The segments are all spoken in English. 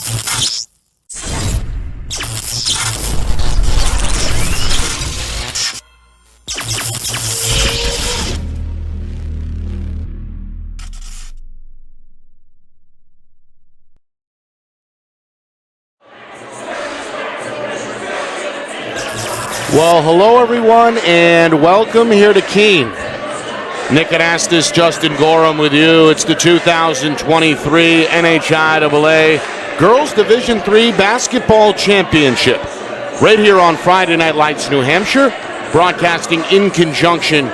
Well, hello everyone, and welcome here to Keene. Nick Anastas, Justin Gorham with you. It's the 2023 NHIAA Girls Division III Basketball Championship. Right here on Friday Night Lights, New Hampshire, broadcasting in conjunction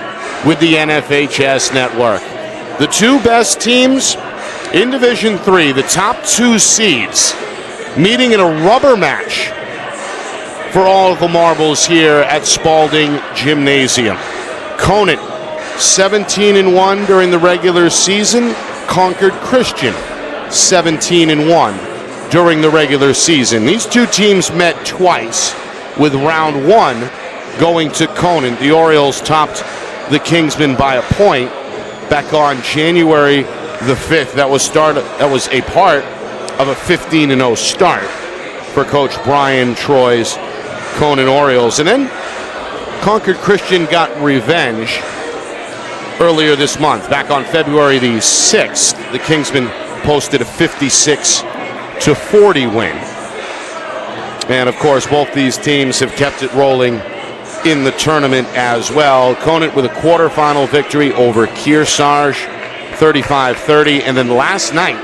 with the NFHS Network. The two best teams in Division III, the top two seeds, meeting in a rubber match for all of the marbles here at Spalding Gymnasium. Conant, 17-1 during the regular season. Concord Christian, 17-1 during the regular season. These two teams met twice, with round one going to Conant. The Orioles topped the Kingsmen by a point back on January the 5th. That was a part of a 15-0 start for Coach Brian Troy's Conant Orioles. And then Concord Christian got revenge earlier this month. Back on February the 6th, the Kingsmen posted a 56-40 win. And of course, both these teams have kept it rolling in the tournament as well. Conant with a quarterfinal victory over Kearsarge, 35-30. And then last night,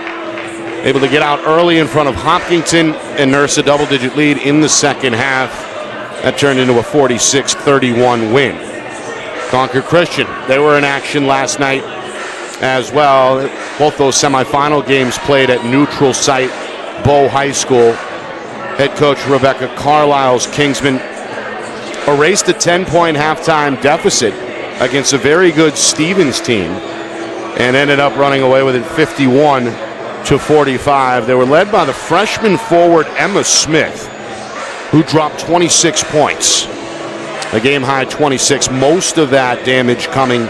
able to get out early in front of Hopkinton and nurse a double-digit lead in the second half. That turned into a 46-31 win. Concord Christian, they were in action last night as well. Both those semifinal games played at neutral site Bow High School. Head coach Rebecca Carlisle's Kingsmen erased a 10-point halftime deficit against a very good Stevens team and ended up running away with it 51-45. They were led by the freshman forward Emma Smith, who dropped 26 points, a game-high 26, most of that damage coming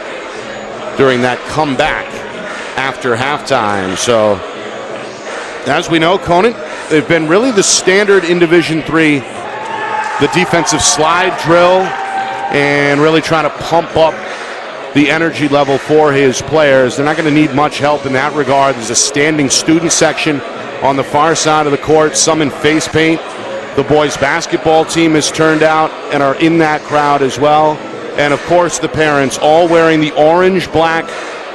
during that comeback after halftime. So, as we know, Conant, they've been really the standard in Division III, the defensive slide drill, and really trying to pump up the energy level for his players. They're not going to need much help in that regard. There's a standing student section on the far side of the court, some in face paint. The boys basketball team has turned out and are in that crowd as well. And of course the parents, all wearing the orange, black,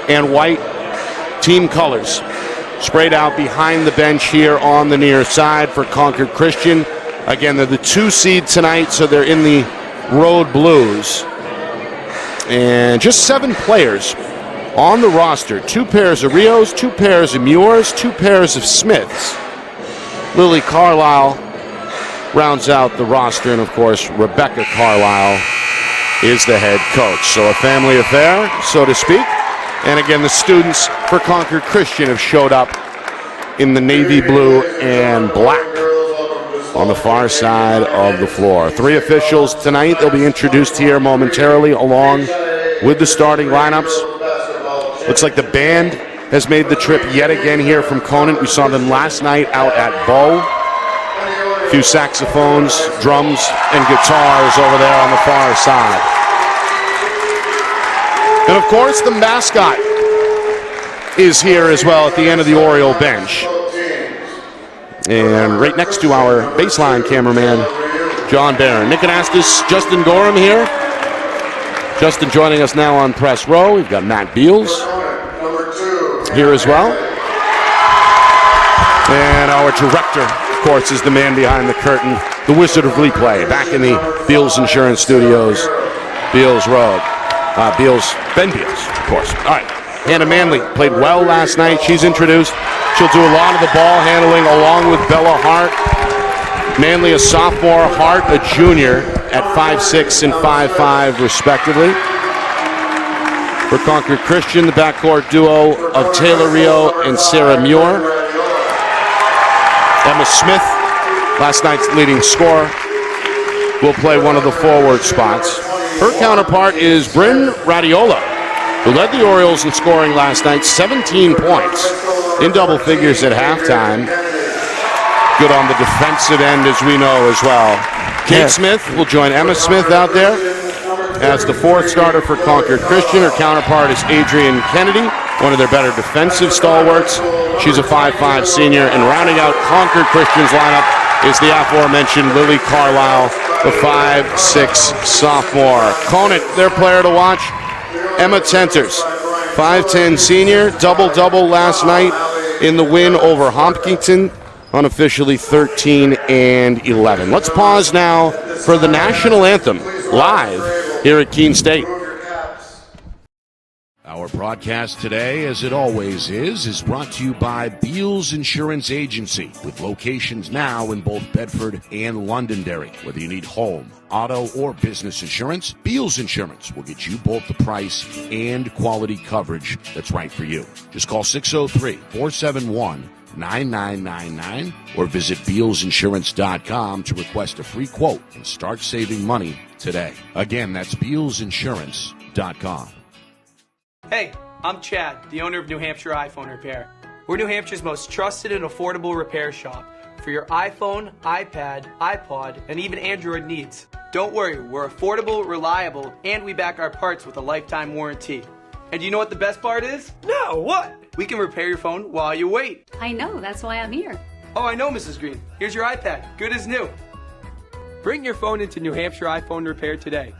and white team colors, sprayed out behind the bench here on the near side for Concord Christian. Again, they're the 2 seed tonight, so they're in the road blues. And just 7 players on the roster. 2 pairs of Rios, 2 pairs of Muirs, 2 pairs of Smiths. Lily Carlisle rounds out the roster, and of course Rebecca Carlisle is the head coach. So a family affair, so to speak. And again, the students for Concord Christian have showed up in the navy blue and black on the far side of the floor. 3 officials tonight. They'll be introduced here momentarily along with the starting lineups. Looks like the band has made the trip yet again here from Conant. We saw them last night out at Bow. A few saxophones, drums, and guitars over there on the far side. And of course, the mascot is here as well at the end of the Oriole bench. And right next to our baseline cameraman, John Barron. Nick Anastas, Justin Gorham here. Justin joining us now on press row. We've got Matt Beals here as well. And our director, of course, is the man behind the curtain, the Wizard of Replay, back in the Beals Insurance Studios, Beals Road. Ben Beals, of course. All right, Hannah Manley played well last night. She's introduced. She'll do a lot of the ball handling along with Bella Hart. Manley, a sophomore, Hart, a junior, at 5'6" and 5'5", respectively. For Concord Christian, the backcourt duo of Taylor Rio and Sarah Muir. Emma Smith, last night's leading scorer, will play one of the forward spots. Her counterpart is Bryn Radiola, who led the Orioles in scoring last night, 17 points in double figures at halftime. good on the defensive end, as we know as well. Kate Smith will join Emma Smith out there as the fourth starter for Concord Christian. Her counterpart is Adrian Kennedy, one of their better defensive stalwarts. She's a 5'5 senior. And rounding out Concord Christian's lineup is the aforementioned Lily Carlisle, the 5'6 sophomore. Conant, their player to watch, Emma Tenters, 5'10 senior, double-double last night in the win over Hopkinton, unofficially 13-11. Let's pause now for the national anthem live here at Keene State. Our broadcast today, as it always is brought to you by Beals Insurance Agency, with locations now in both Bedford and Londonderry. Whether you need home, auto, or business insurance, Beals Insurance will get you both the price and quality coverage that's right for you. Just call 603-471-9999 or visit BealsInsurance.com to request a free quote and start saving money today. Again, that's BealsInsurance.com. Hey, I'm Chad, the owner of New Hampshire iPhone Repair. We're New Hampshire's most trusted and affordable repair shop for your iPhone, iPad, iPod, and even Android needs. Don't worry, we're affordable, reliable, and we back our parts with a lifetime warranty. And you know what the best part is? No, what? We can repair your phone while you wait. I know, that's why I'm here. Oh, I know, Mrs. Green. Here's your iPad, good as new. Bring your phone into New Hampshire iPhone Repair today.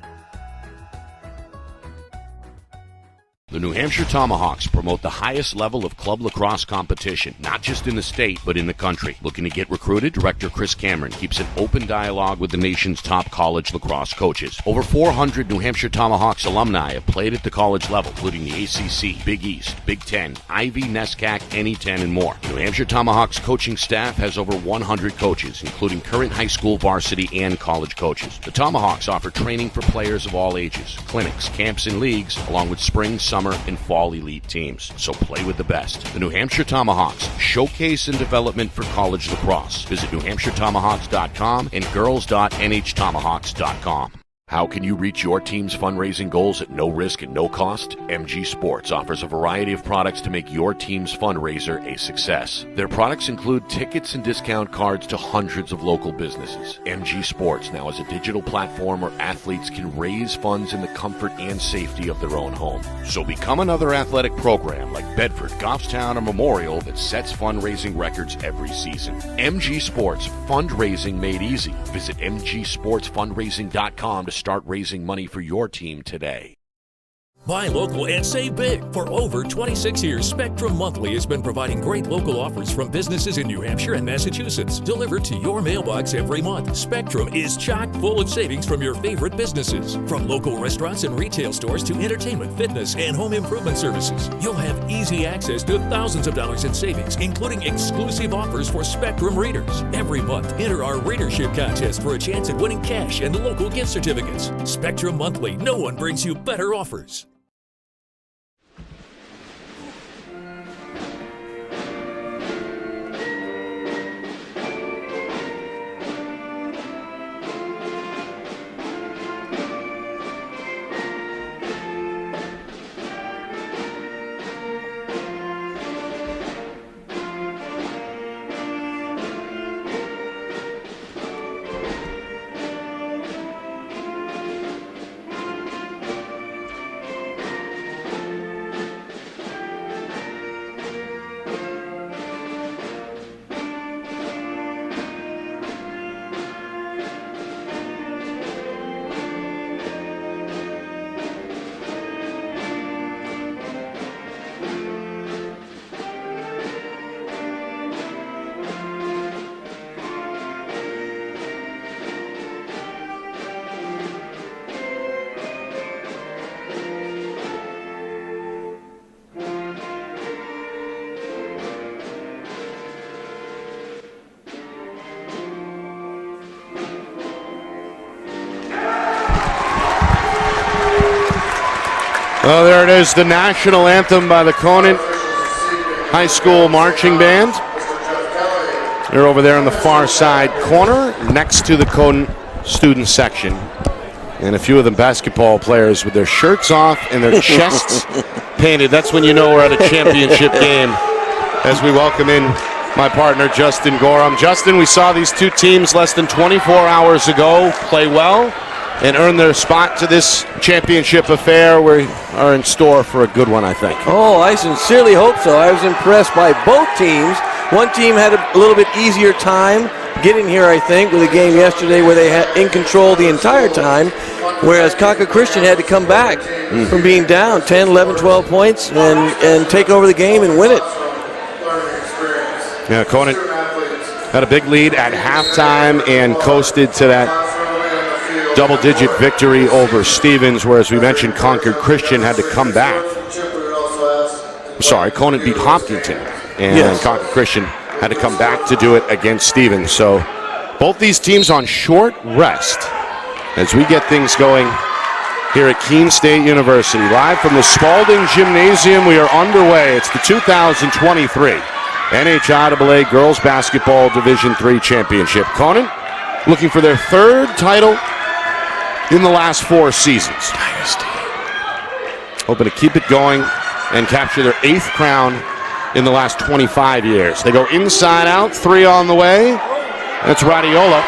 The New Hampshire Tomahawks promote the highest level of club lacrosse competition, not just in the state, but in the country. Looking to get recruited? Director Chris Cameron keeps an open dialogue with the nation's top college lacrosse coaches. Over 400 New Hampshire Tomahawks alumni have played at the college level, including the ACC, Big East, Big Ten, Ivy, NESCAC, NE10, and more. New Hampshire Tomahawks coaching staff has over 100 coaches, including current high school, varsity, and college coaches. The Tomahawks offer training for players of all ages, clinics, camps, and leagues, along with spring, summer, and fall elite teams. So play with the best. The New Hampshire Tomahawks, showcase and development for college lacrosse. Visit NewHampshireTomahawks.com and girls.nhtomahawks.com. How can you reach your team's fundraising goals at no risk and no cost? MG Sports offers a variety of products to make your team's fundraiser a success. Their products include tickets and discount cards to hundreds of local businesses. MG Sports now has a digital platform where athletes can raise funds in the comfort and safety of their own home. So become another athletic program like Bedford, Goffstown, or Memorial that sets fundraising records every season. MG Sports, fundraising made easy. Visit mgsportsfundraising.com to start raising money for your team today. Buy local and save big. For over 26 years, Spectrum Monthly has been providing great local offers from businesses in New Hampshire and Massachusetts, delivered to your mailbox every month. Spectrum is chock full of savings from your favorite businesses. From local restaurants and retail stores to entertainment, fitness, and home improvement services. You'll have easy access to thousands of dollars in savings, including exclusive offers for Spectrum readers. Every month, enter our readership contest for a chance at winning cash and local gift certificates. Spectrum Monthly, no one brings you better offers. Well, there it is, the national anthem by the Conant High School Marching Band. They're over there in the far side corner next to the Conant student section. And a few of them basketball players with their shirts off and their chests painted. That's when you know we're at a championship game as we welcome in my partner, Justin Gorham. Justin, we saw these two teams less than 24 hours ago play well and earn their spot to this championship affair. We are in store for a good one, I think. Oh, I sincerely hope so. I was impressed by both teams. One team had a little bit easier time getting here, I think, with a game yesterday where they had in control the entire time, whereas Concord Christian had to come back from being down 10, 11, 12 points and take over the game and win it. Yeah, Conant had a big lead at halftime and coasted to that double-digit victory over Stevens, whereas we mentioned Concord Christian had to come back. Sorry, Conant beat Hopkinton, and Concord Christian had to come back to do it against Stevens. So both these teams on short rest as we get things going here at Keene State University. Live from the Spalding Gymnasium, we are underway. It's the 2023 NHIAA Girls Basketball Division III Championship. Conant looking for their third title in the last 4 seasons. Dynasty. Hoping to keep it going and capture their 8th crown in the last 25 years. They go inside out, 3 on the way. That's Radiola.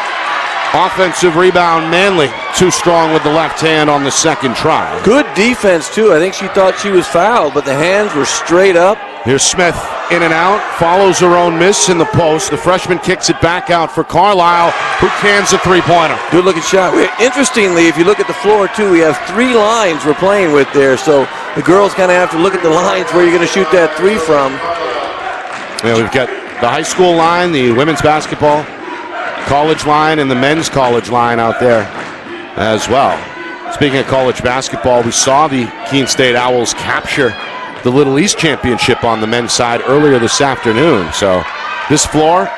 Offensive rebound, Manley. Too strong with the left hand on the second try. Good defense, too. I think she thought she was fouled, but the hands were straight up. Here's Smith in and out, follows her own miss in the post. The freshman kicks it back out for Carlisle, who cans a three-pointer. Good looking shot. Interestingly, if you look at the floor, too, we have 3 lines we're playing with there, so the girls kind of have to look at the lines where you're going to shoot that 3 from. Yeah, we've got the high school line, the women's basketball college line, and the men's college line out there as well. Speaking of college basketball, we saw the Keene State Owls capture the Little East Championship on the men's side earlier this afternoon. So this floor,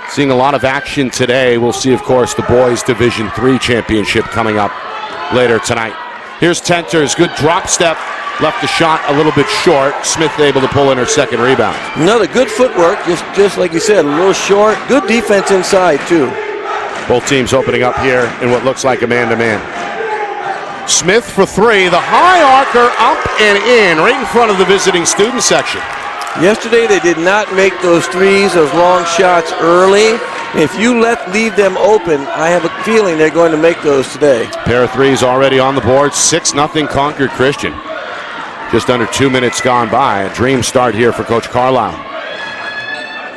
seeing a lot of action today. We'll see, of course, the boys Division III Championship coming up later tonight. Here's Tenters, good drop step. Left the shot a little bit short. Smith able to pull in her second rebound. Another good footwork, just like you said, a little short. Good defense inside, too. Both teams opening up here in what looks like a man-to-man. Smith for 3. The high arcer up and in, right in front of the visiting student section. Yesterday they did not make those threes, those long shots early. If you leave them open, I have a feeling they're going to make those today. Pair of threes already on the board. 6-0 Concord Christian. Just under 2 minutes gone by. A dream start here for Coach Carlisle.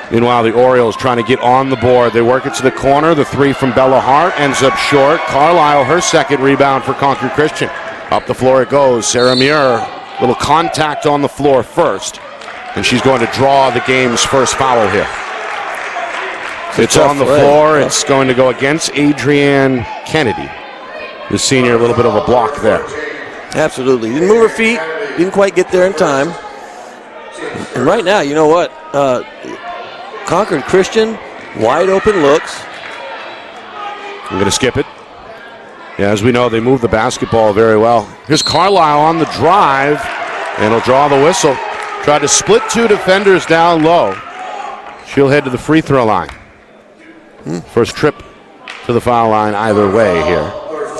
Meanwhile, the Orioles trying to get on the board. They work it to the corner. The 3 from Bella Hart ends up short. Carlisle, her second rebound for Concord Christian. Up the floor it goes. Sarah Muir, little contact on the floor first. And she's going to draw the game's first foul here. It's on the floor. It's going to go against Adrienne Kennedy, the senior. A little bit of a block there. Absolutely. Didn't move her feet. Didn't quite get there in time. And right now, you know what? Concord Christian, wide open looks. I'm going to skip it. Yeah, as we know, they move the basketball very well. Here's Carlisle on the drive, and he'll draw the whistle. Tried to split 2 defenders down low. She'll head to the free throw line. First trip to the foul line either way here.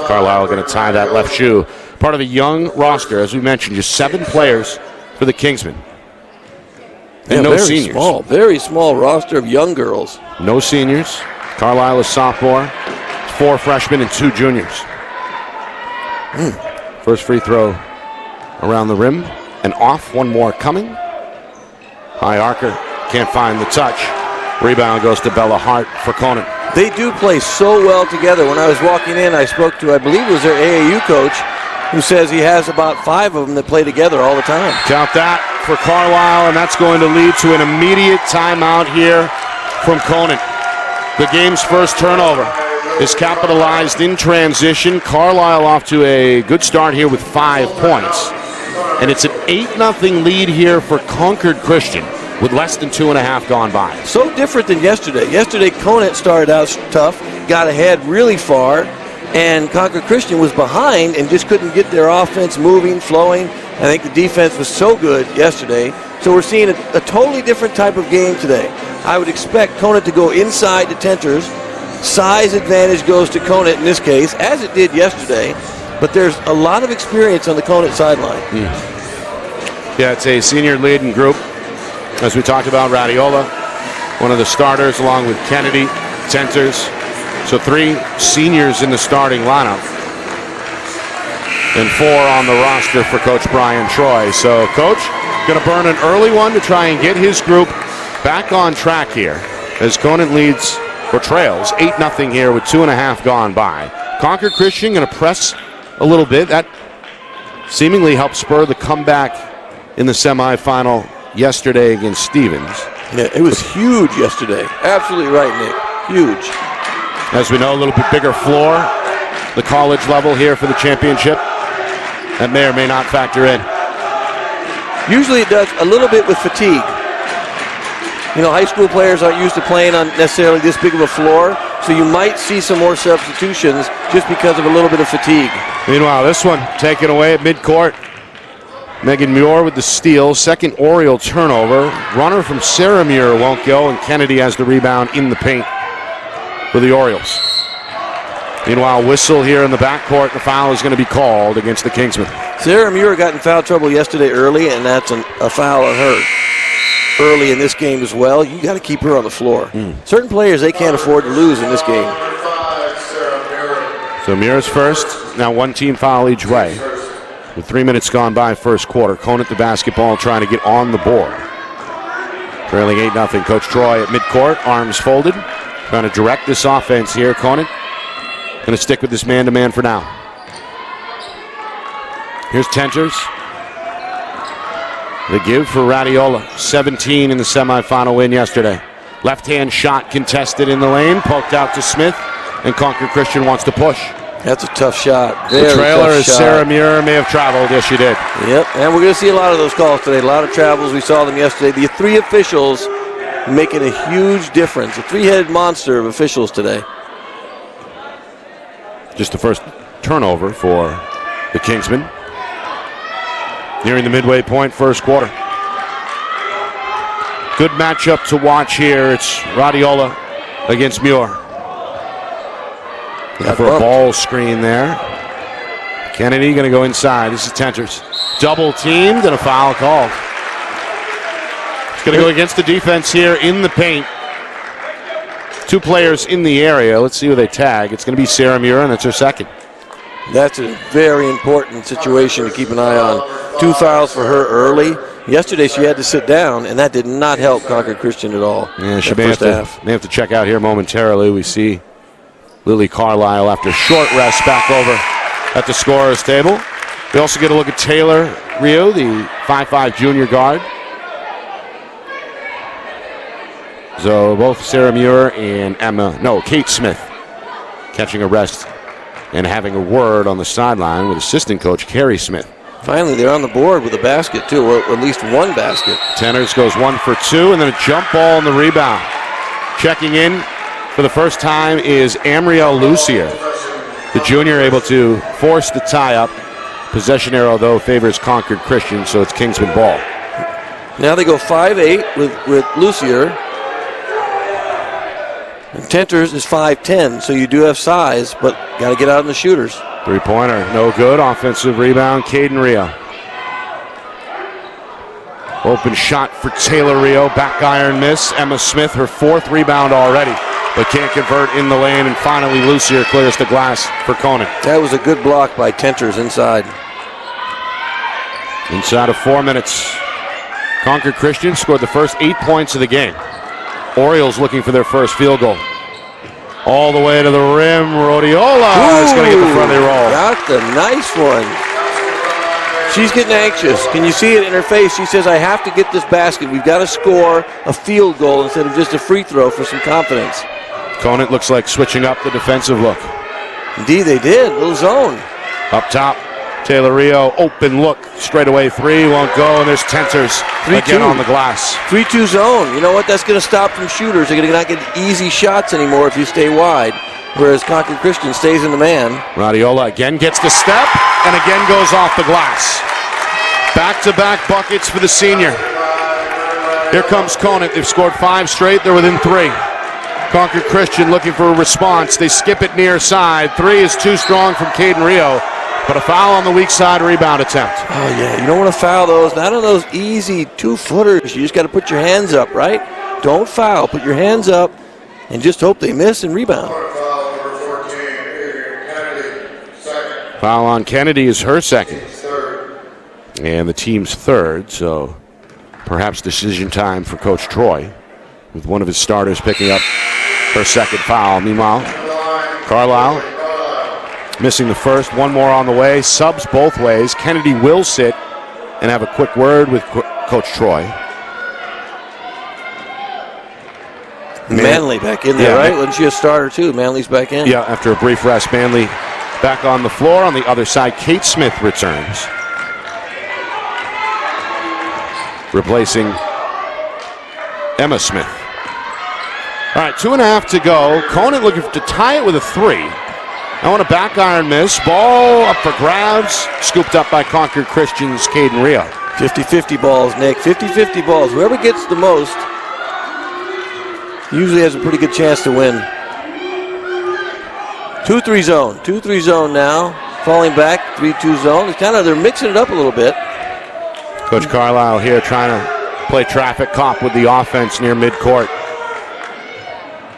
Carlisle going to tie that left shoe. Part of a young roster, as we mentioned, just 7 players for the Kingsmen. And no seniors. Very small roster of young girls. No seniors. Carlisle is sophomore. 4 freshmen and 2 juniors. First free throw around the rim and off. One more coming. High arcer can't find the touch. Rebound goes to Bella Hart for Conant. They do play so well together. When I was walking in, I spoke to, I believe it was their AAU coach, who says he has about 5 of them that play together all the time. Count that for Carlisle, and that's going to lead to an immediate timeout here from Conant. The game's first turnover is capitalized in transition. Carlisle off to a good start here with 5 points. And it's an 8-0 lead here for Concord Christian with less than 2.5 gone by. So different than yesterday. Yesterday, Conant started out tough, got ahead really far, and Concord Christian was behind and just couldn't get their offense moving, flowing. I think the defense was so good yesterday. So we're seeing a totally different type of game today. I would expect Conant to go inside the Tenters. Size advantage goes to Conant in this case, as it did yesterday. But there's a lot of experience on the Conant sideline. Yeah, it's a senior leading group. As we talked about, Radiola one of the starters, along with Kennedy, Tenters. So 3 seniors in the starting lineup. And 4 on the roster for Coach Brian Troy. So Coach going to burn an early one to try and get his group back on track here as Conant leads or trails 8-0 here with 2.5 gone by. Concord Christian going to press a little bit. That seemingly helped spur the comeback in the semifinal yesterday against Stevens. Yeah, it was huge yesterday. Absolutely right, Nick. Huge. As we know, a little bit bigger floor, the college level here for the championship. That may or may not factor in. Usually it does a little bit with fatigue. You know, high school players aren't used to playing on necessarily this big of a floor, so you might see some more substitutions just because of a little bit of fatigue. Meanwhile, this one taken away at midcourt. Megan Muir with the steal. Second Oriole turnover. Runner from Sarah Muir won't go, and Kennedy has the rebound in the paint for the Orioles. Meanwhile, whistle here in the backcourt. The foul is going to be called against the Kingsmen. Sarah Muir got in foul trouble yesterday early, and that's a foul on her early in this game as well. You got to keep her on the floor. Certain players, they can't afford to lose in this game. So Muir's first. Now 1 team foul each way. With 3 minutes gone by first quarter. Conant the basketball trying to get on the board. Trailing 8-0. Coach Troy at midcourt, arms folded. Trying to direct this offense here. Conant going to stick with this man-to-man for now. Here's Tenters. The give for Radiola. 17 in the semifinal win yesterday. Left-hand shot contested in the lane. Poked out to Smith. And Concord Christian wants to push. That's a tough shot. The trailer is Sarah Muir may have traveled. Yes, she did. Yep, and we're going to see a lot of those calls today. A lot of travels. We saw them yesterday. The 3 officials making a huge difference. A 3-headed monster of officials today. Just the first turnover for the Kingsmen. Nearing the midway point, first quarter. Good matchup to watch here. It's Radiola against Muir. Looking for a ball screen there. Kennedy going to go inside. This is Tenters. Double teamed and a foul called. Going to go against the defense here in the paint. 2 players in the area. Let's see who they tag. It's going to be Sarah Muir, and that's her second. That's a very important situation to keep an eye on. 2 fouls for her early. Yesterday she had to sit down, and that did not help Concord Christian at all. Yeah, she may have to check out here momentarily. We see Lily Carlisle after a short rest back over at the scorer's table. We also get a look at Taylor Rio, the 5'5" junior guard. So both Sarah Muir and Kate Smith catching a rest and having a word on the sideline with assistant coach Carrie Smith. Finally, they're on the board with a basket, too, or at least 1 basket. Tenners goes 1 for 2, and then a jump ball on the rebound. Checking in for the first time is Amriel Lucier, the junior, able to force the tie-up. Possession arrow, though, favors Concord Christian, so it's Kingsman ball. Now they go 5'8" with Lucier. And Tenters is 5'10", so you do have size, but got to get out in the shooters. 3-pointer, no good. Offensive rebound, Caden Rio. Open shot for Taylor Rio. Back iron miss. Emma Smith, her 4th rebound already, but can't convert in the lane. And finally, Lucier clears the glass for Conant. That was a good block by Tenters inside. Inside of 4 minutes, Concord Christian scored the first 8 points of the game. Orioles looking for their first field goal. All the way to the rim. Rhodiola is going to get the front of the roll. Got the nice one. She's getting anxious. Can you see it in her face? She says, I have to get this basket. We've got to score a field goal instead of just a free throw for some confidence. Conant looks like switching up the defensive look. Indeed, they did. Little zone. Up top, Taylor Rio, open look, straight away 3, won't go, and there's Tenters again on the glass. 3-2 zone. You know what? That's going to stop from shooters. They're going to not get easy shots anymore if you stay wide, whereas Concord Christian stays in the man. Radiola again gets the step and again goes off the glass. Back-to-back buckets for the senior. Here comes Conant. They've scored 5 straight. They're within 3. Concord Christian looking for a response. They skip it near side. 3 is too strong from Caden Rio. But a foul on the weak side rebound attempt. Oh, yeah. You don't want to foul those. Not on those easy 2-footers. You just got to put your hands up, right? Don't foul. Put your hands up and just hope they miss and rebound. Foul on Kennedy is her second. And the team's third, so perhaps decision time for Coach Troy, with one of his starters picking up her second foul. Meanwhile, Carlisle missing the first, one more on the way, subs both ways. Kennedy will sit and have a quick word with Coach Troy. Manley back in there, right? Wasn't she a starter too? Manley's back in. Yeah, after a brief rest, Manley back on the floor. On the other side, Kate Smith returns, replacing Emma Smith. All right, 2.5 to go. Conant looking to tie it with a 3. I want a back iron miss. Ball up for grabs. Scooped up by Concord Christian's Caden Rio. 50-50 balls, Nick. 50-50 balls. Whoever gets the most usually has a pretty good chance to win. 2-3 zone. 2-3 zone now. Falling back. 3-2 zone. It's kind of, they're mixing it up a little bit. Coach Carlisle here trying to play traffic cop with the offense near midcourt.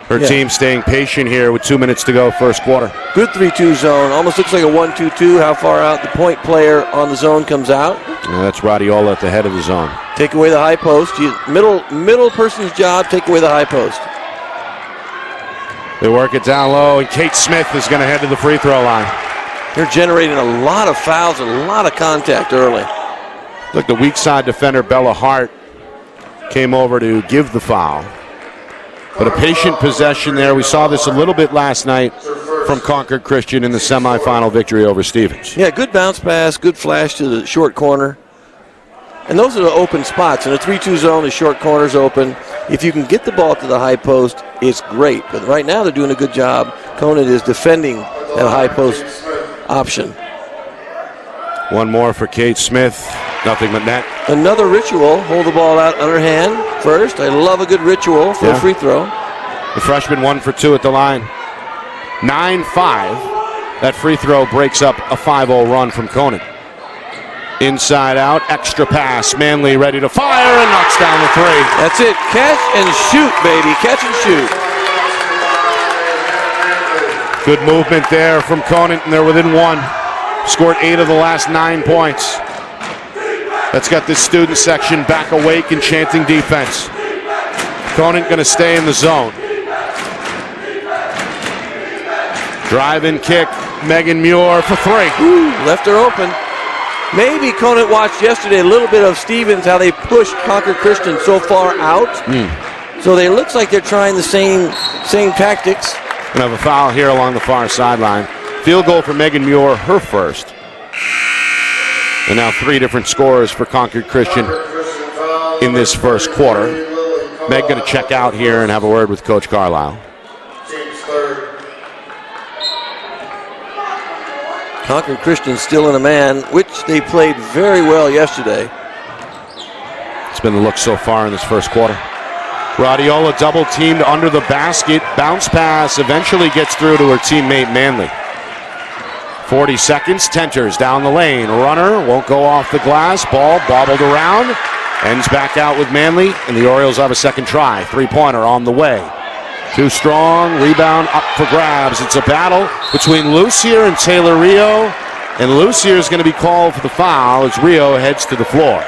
Her team staying patient here with 2 minutes to go, first quarter. Good 3-2 zone. Almost looks like a 1-2-2. How far out the point player on the zone comes out. And that's Radiola at the head of the zone. Take away the high post. Middle person's job, take away the high post. They work it down low, and Kate Smith is going to head to the free throw line. They're generating a lot of fouls, a lot of contact early. Look, the weak side defender, Bella Hart, came over to give the foul. But a patient possession there. We saw this a little bit last night from Concord Christian in the semifinal victory over Stevens. Yeah, good bounce pass, good flash to the short corner. And those are the open spots. In a 3-2 zone, the short corner's open. If you can get the ball to the high post, it's great. But right now they're doing a good job. Conant is defending that high post option. One more for Kate Smith. Nothing but net. Another ritual. Hold the ball out underhand first. I love a good ritual for a free throw. The freshman 1 for 2 at the line. 9-5. That free throw breaks up a 5-0 run from Conant. Inside out, extra pass. Manley ready to fire and knocks down the 3. That's it. Catch and shoot, baby. Catch and shoot. Good movement there from Conant, and they're within 1. Scored 8 of the last 9 points. That's got this student section back awake and chanting defense. Conant going to stay in the zone. Drive and kick. Megan Muir for 3. Ooh, left her open. Maybe Conant watched yesterday a little bit of Stevens, how they pushed Concord Christian so far out. So they looks like they're trying the same tactics. Gonna have a foul here along the far sideline. Field goal for Megan Muir, her first. And now 3 different scores for Concord Christian in this first quarter. Meg going to check out here and have a word with Coach Carlisle. Concord Christian still in a man, which they played very well yesterday. It's been the look so far in this first quarter. Radiola double teamed under the basket. Bounce pass eventually gets through to her teammate Manley. 40 seconds, Tenters down the lane. Runner won't go off the glass. Ball bobbled around. Ends back out with Manley, and the Orioles have a second try. 3-pointer on the way. Too strong, rebound up for grabs. It's a battle between Lucier and Taylor Rio, and Lucier is going to be called for the foul as Rio heads to the floor.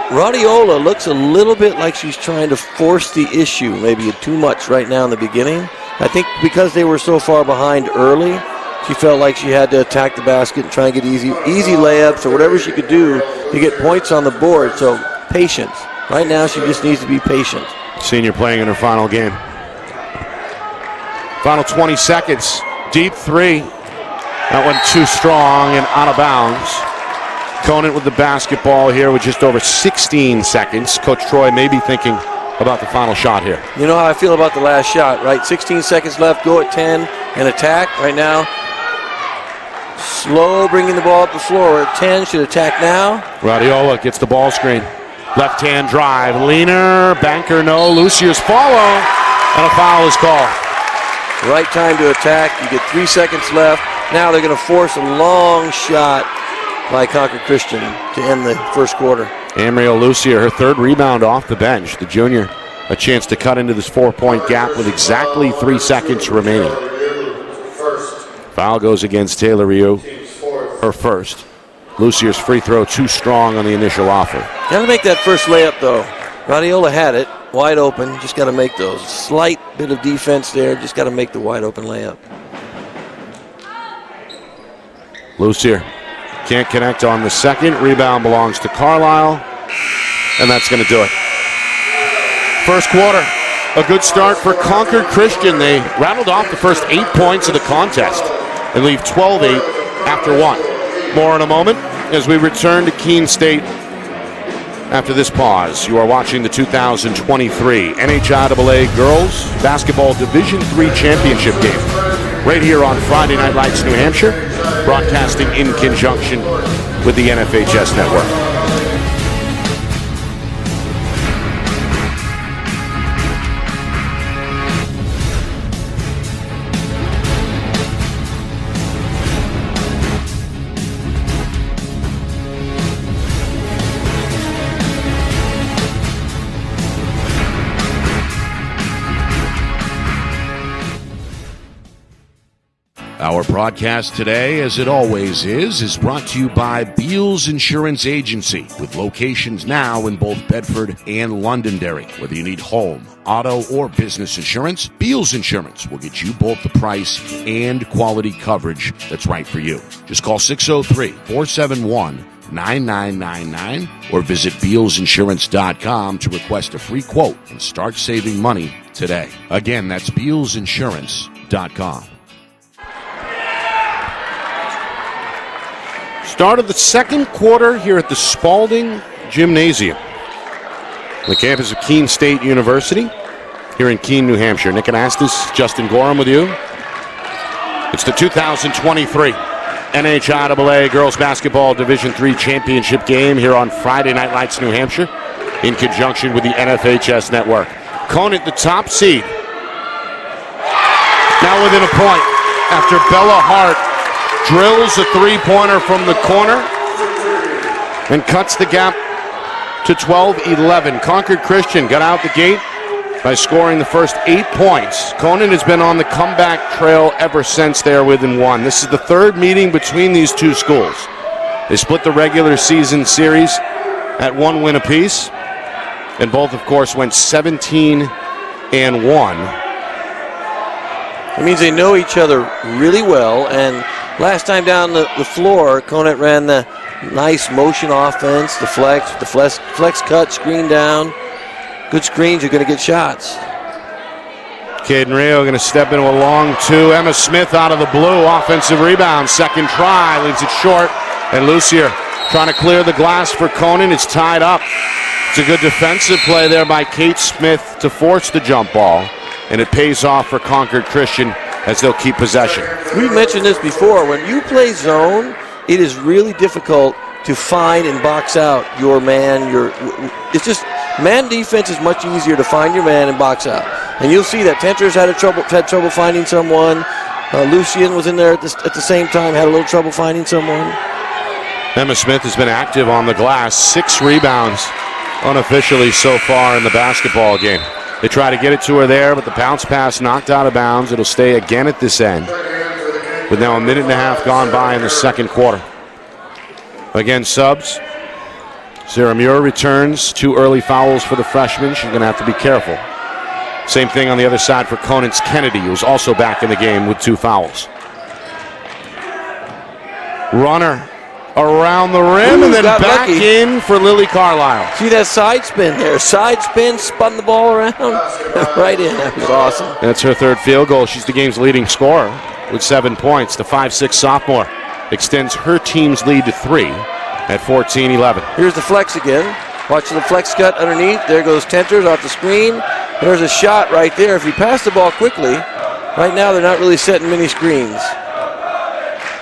Radiola looks a little bit like she's trying to force the issue, maybe too much right now in the beginning. I think because they were so far behind early, she felt like she had to attack the basket and try and get easy layups or whatever she could do to get points on the board. So patience. Right now she just needs to be patient. Senior playing in her final game. Final 20 seconds. Deep 3. That went too strong and out of bounds. Conant with the basketball here with just over 16 seconds. Coach Troy may be thinking about the final shot here. You know how I feel about the last shot, right? 16 seconds left, go at 10 and attack right now. Slow bringing the ball up the floor. We're at 10, should attack now. Radiola gets the ball screen. Left-hand drive. Leaner, banker, no. Lucier's follow, and a foul is called. Right time to attack. You get 3 seconds left. Now they're going to force a long shot by Concord Christian to end the first quarter. Amriel Lucier, her 3rd rebound off the bench. The junior a chance to cut into this 4-point gap with exactly 3 seconds remaining. Foul goes against Taylor Ryu, her first. Lucier's free throw too strong on the initial offer. Got to make that first layup, though. Radiola had it, wide open. Just got to make those. Slight bit of defense there. Just got to make the wide open layup. Lucier can't connect on the second. Rebound belongs to Carlisle, and that's going to do it. First quarter, a good start for Concord Christian. They rattled off the first 8 points of the contest and leave 12-8 after 1. More in a moment as we return to Keene State after this pause. You are watching the 2023 NHIAA Girls Basketball Division III Championship game right here on Friday Night Lights, New Hampshire, broadcasting in conjunction with the NFHS Network. Our broadcast today, as it always is brought to you by Beals Insurance Agency, with locations now in both Bedford and Londonderry. Whether you need home, auto, or business insurance, Beals Insurance will get you both the price and quality coverage that's right for you. Just call 603-471-9999 or visit BealsInsurance.com to request a free quote and start saving money today. Again, that's BealsInsurance.com. Start of the second quarter here at the Spalding Gymnasium, the campus of Keene State University, here in Keene, New Hampshire. Nick Anastas, Justin Gorham with you. It's the 2023 NHIAA Girls Basketball Division III Championship game here on Friday Night Lights, New Hampshire, in conjunction with the NFHS Network. Conant, the top seed, now within a point after Bella Hart drills a three-pointer from the corner and cuts the gap to 12-11. Concord Christian got out the gate by scoring the first 8 points. Conant has been on the comeback trail ever since they are within 1. This is the third meeting between these two schools. They split the regular season series at 1 win apiece, and both, of course, went 17-1. It means they know each other really well, and last time down the floor, Conant ran the nice motion offense, the flex cut, screen down. Good screens, you're going to get shots. Caden Rio going to step into a long two. Emma Smith out of the blue, offensive rebound. Second try, leaves it short. And Lucier trying to clear the glass for Conant. It's tied up. It's a good defensive play there by Kate Smith to force the jump ball. And it pays off for Concord Christian as they'll keep possession. We mentioned this before. When you play zone, it is really difficult to find and box out your man. It's just man defense is much easier to find your man and box out. And you'll see that Tenter's had trouble finding someone. Lucien was in there at the same time, had a little trouble finding someone. Emma Smith has been active on the glass. 6 rebounds unofficially so far in the basketball game. They try to get it to her there, but the bounce pass knocked out of bounds. It'll stay again at this end, with now a minute and a half gone by in the second quarter. Again, subs. Sarah Muir returns. 2 early fouls for the freshman. She's going to have to be careful. Same thing on the other side for Conant's Kennedy, who's also back in the game with 2 fouls. Runner around the rim, and then back lucky in for Lily Carlisle. See that side spin there? Side spin, spun the ball around. Right in. That was awesome. That's her 3rd field goal. She's the game's leading scorer with 7 points. The 5'6" sophomore extends her team's lead to 3 at 14-11. Here's the flex again. Watch the flex cut underneath. There goes Tenters off the screen. There's a shot right there. If you pass the ball quickly, right now they're not really setting many screens.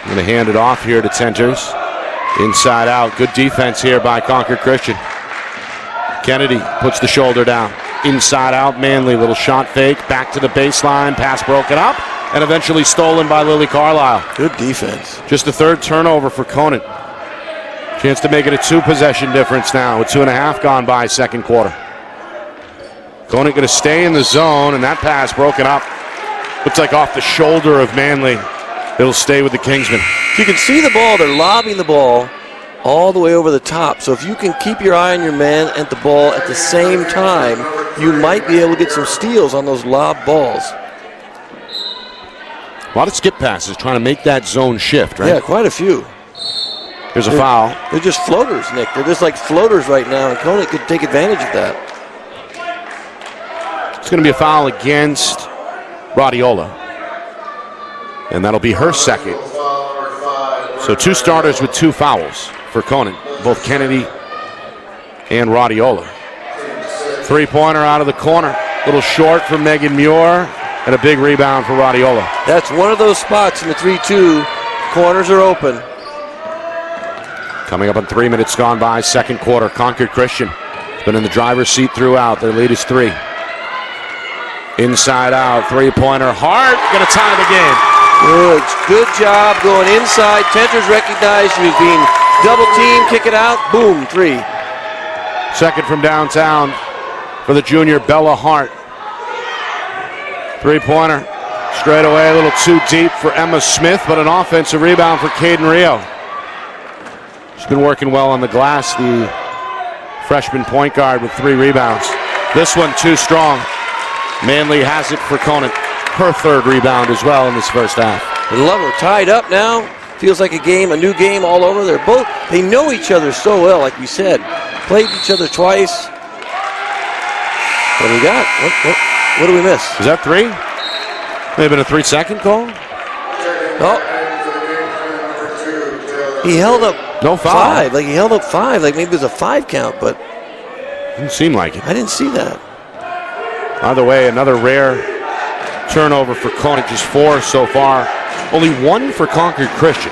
I'm going to hand it off here to Tenters. Inside out. Good defense here by Concord Christian. Kennedy puts the shoulder down. Inside out. Manley, little shot fake. Back to the baseline. Pass broken up. And eventually stolen by Lily Carlisle. Good defense. Just the 3rd turnover for Conant. Chance to make it a 2-possession difference now with 2.5 gone by second quarter. Conant going to stay in the zone, and that pass broken up. Looks like off the shoulder of Manley. It'll stay with the Kingsmen. You can see the ball. They're lobbing the ball all the way over the top. So if you can keep your eye on your man and the ball at the same time, you might be able to get some steals on those lob balls. A lot of skip passes trying to make that zone shift, right? Yeah, quite a few. Here's a foul. They're just floaters, Nick. They're just like floaters right now, and Conant could take advantage of that. It's going to be a foul against Radiola. And that'll be her second. So 2 starters with 2 fouls for Conant, both Kennedy and Radiola. 3-pointer out of the corner. A little short for Megan Muir, and a big rebound for Radiola. That's one of those spots in the 3-2. Corners are open. Coming up on 3 minutes gone by, second quarter. Concord Christian has been in the driver's seat throughout. Their lead is 3. Inside out, 3-pointer. Hart going to tie the game. Good job going inside. Tenter's recognized she was being double teamed. Kick it out. Boom, 3. Second from downtown for the junior Bella Hart. 3-pointer. Straight away, a little too deep for Emma Smith, but an offensive rebound for Caden Rio. She's been working well on the glass, the freshman point guard with 3 rebounds. This one too strong. Manley has it for Conant. Her 3rd rebound as well in this first half. I love her. Tied up now. Feels like a new game all over. They know each other so well, like we said. Played each other twice. What do we got? What do we miss? Is that 3? May have been a 3-second call. Oh. He held up no foul. 5. Like he held up 5. Like maybe it was a 5 count, but didn't seem like it. I didn't see that. Either way, another rare turnover for Conant, just 4 so far. Only 1 for Concord Christian.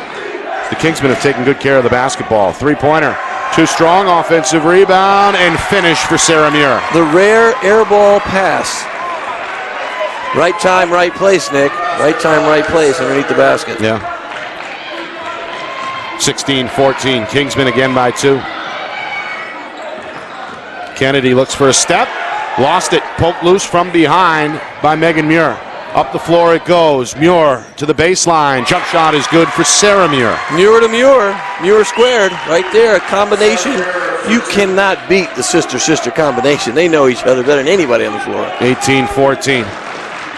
The Kingsmen have taken good care of the basketball. 3-pointer, too strong, offensive rebound, and finish for Sarah Muir. The rare air ball pass. Right time, right place, Nick. Right time, right place underneath the basket. Yeah. 16-14, Kingsmen again by 2. Kennedy looks for a step. Lost it, poked loose from behind by Megan Muir. Up the floor it goes. Muir to the baseline. Jump shot is good for Sarah Muir. Muir to Muir. Muir squared right there. A combination. You cannot beat the sister-sister combination. They know each other better than anybody on the floor. 18-14.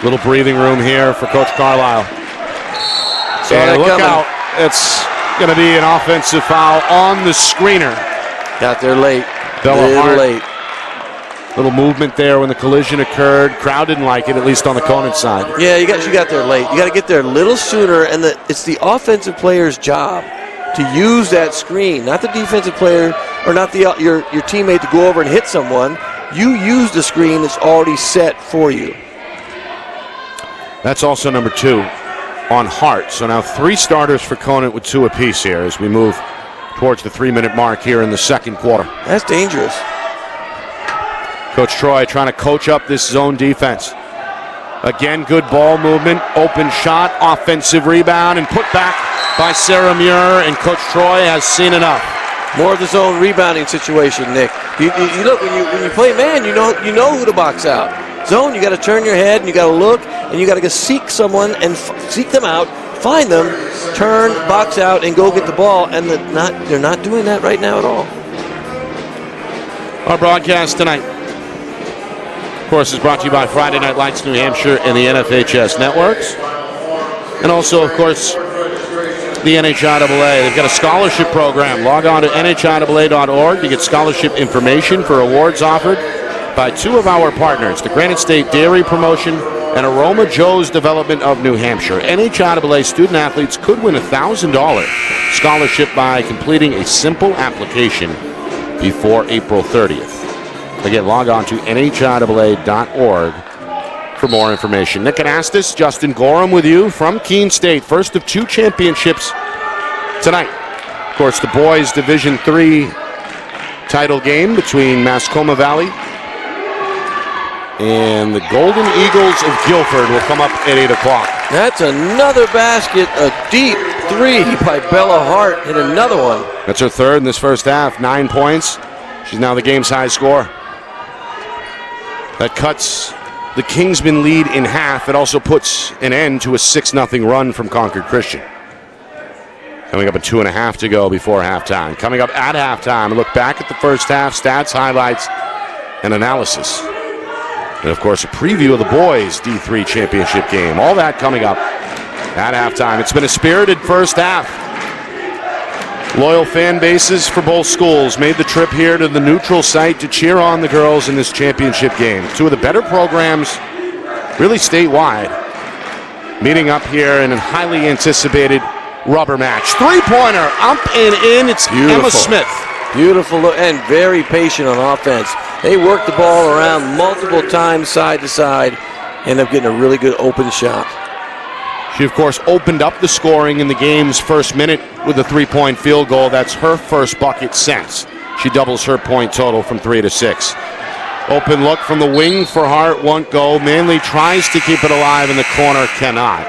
Little breathing room here for Coach Carlisle. And look out. It's going to be an offensive foul on the screener. Got there late. Bella Hart. Late. Little movement there when the collision occurred. Crowd didn't like it, at least on the Conant side. Yeah, you got there late. You got to get there a little sooner, and it's the offensive player's job to use that screen, not the defensive player or not your teammate to go over and hit someone. You use the screen that's already set for you. That's also number 2 on Hart. So now 3 starters for Conant with 2 apiece here as we move towards the 3-minute mark here in the second quarter. That's dangerous. Coach Troy trying to coach up this zone defense. Again, good ball movement, open shot, offensive rebound, and put back by Sarah Muir, and Coach Troy has seen enough. More of the zone rebounding situation, Nick. You look when you play man, you know who to box out. Zone, you got to turn your head and you got to look and you got to go seek someone and seek them out, find them, turn, box out, and go get the ball. And they're not doing that right now at all. Our broadcast tonight, of course, is brought to you by Friday Night Lights New Hampshire and the NFHS networks. And also, of course, the NHIAA. They've got a scholarship program. Log on to NHIAA.org to get scholarship information for awards offered by 2 of our partners, the Granite State Dairy Promotion and Aroma Joe's Development of New Hampshire. NHIAA student athletes could win a $1,000 scholarship by completing a simple application before April 30th. Again, log on to NHIAA.org for more information. Nick Anastas, Justin Gorham with you from Keene State. First of 2 championships tonight. Of course, the boys Division III title game between Mascoma Valley and the Golden Eagles of Guilford will come up at 8 o'clock. That's another basket, a deep 3 by Bella Hart, and another one. That's her 3rd in this first half, 9 points. She's now the game's high scorer. That cuts the Kingsman lead in half. It also puts an end to a 6-0 run from Concord Christian. Coming up at 2.5 to go before halftime. Coming up at halftime, a look back at the first half, stats, highlights, and analysis. And, of course, a preview of the boys' D3 championship game. All that coming up at halftime. It's been a spirited first half. Loyal fan bases for both schools made the trip here to the neutral site to cheer on the girls in this championship game. Two of the better programs, really statewide, meeting up here in a highly anticipated rubber match. Three-pointer, up and in. It's beautiful. Emma Smith. Beautiful look, and very patient on offense. They work the ball around multiple times side to side, end up getting a really good open shot. She, of course, opened up the scoring in the game's first minute with a 3-point field goal. That's her first bucket since. She doubles her point total from 3 to 6. Open look from the wing for Hart, won't go. Manley tries to keep it alive in the corner, cannot.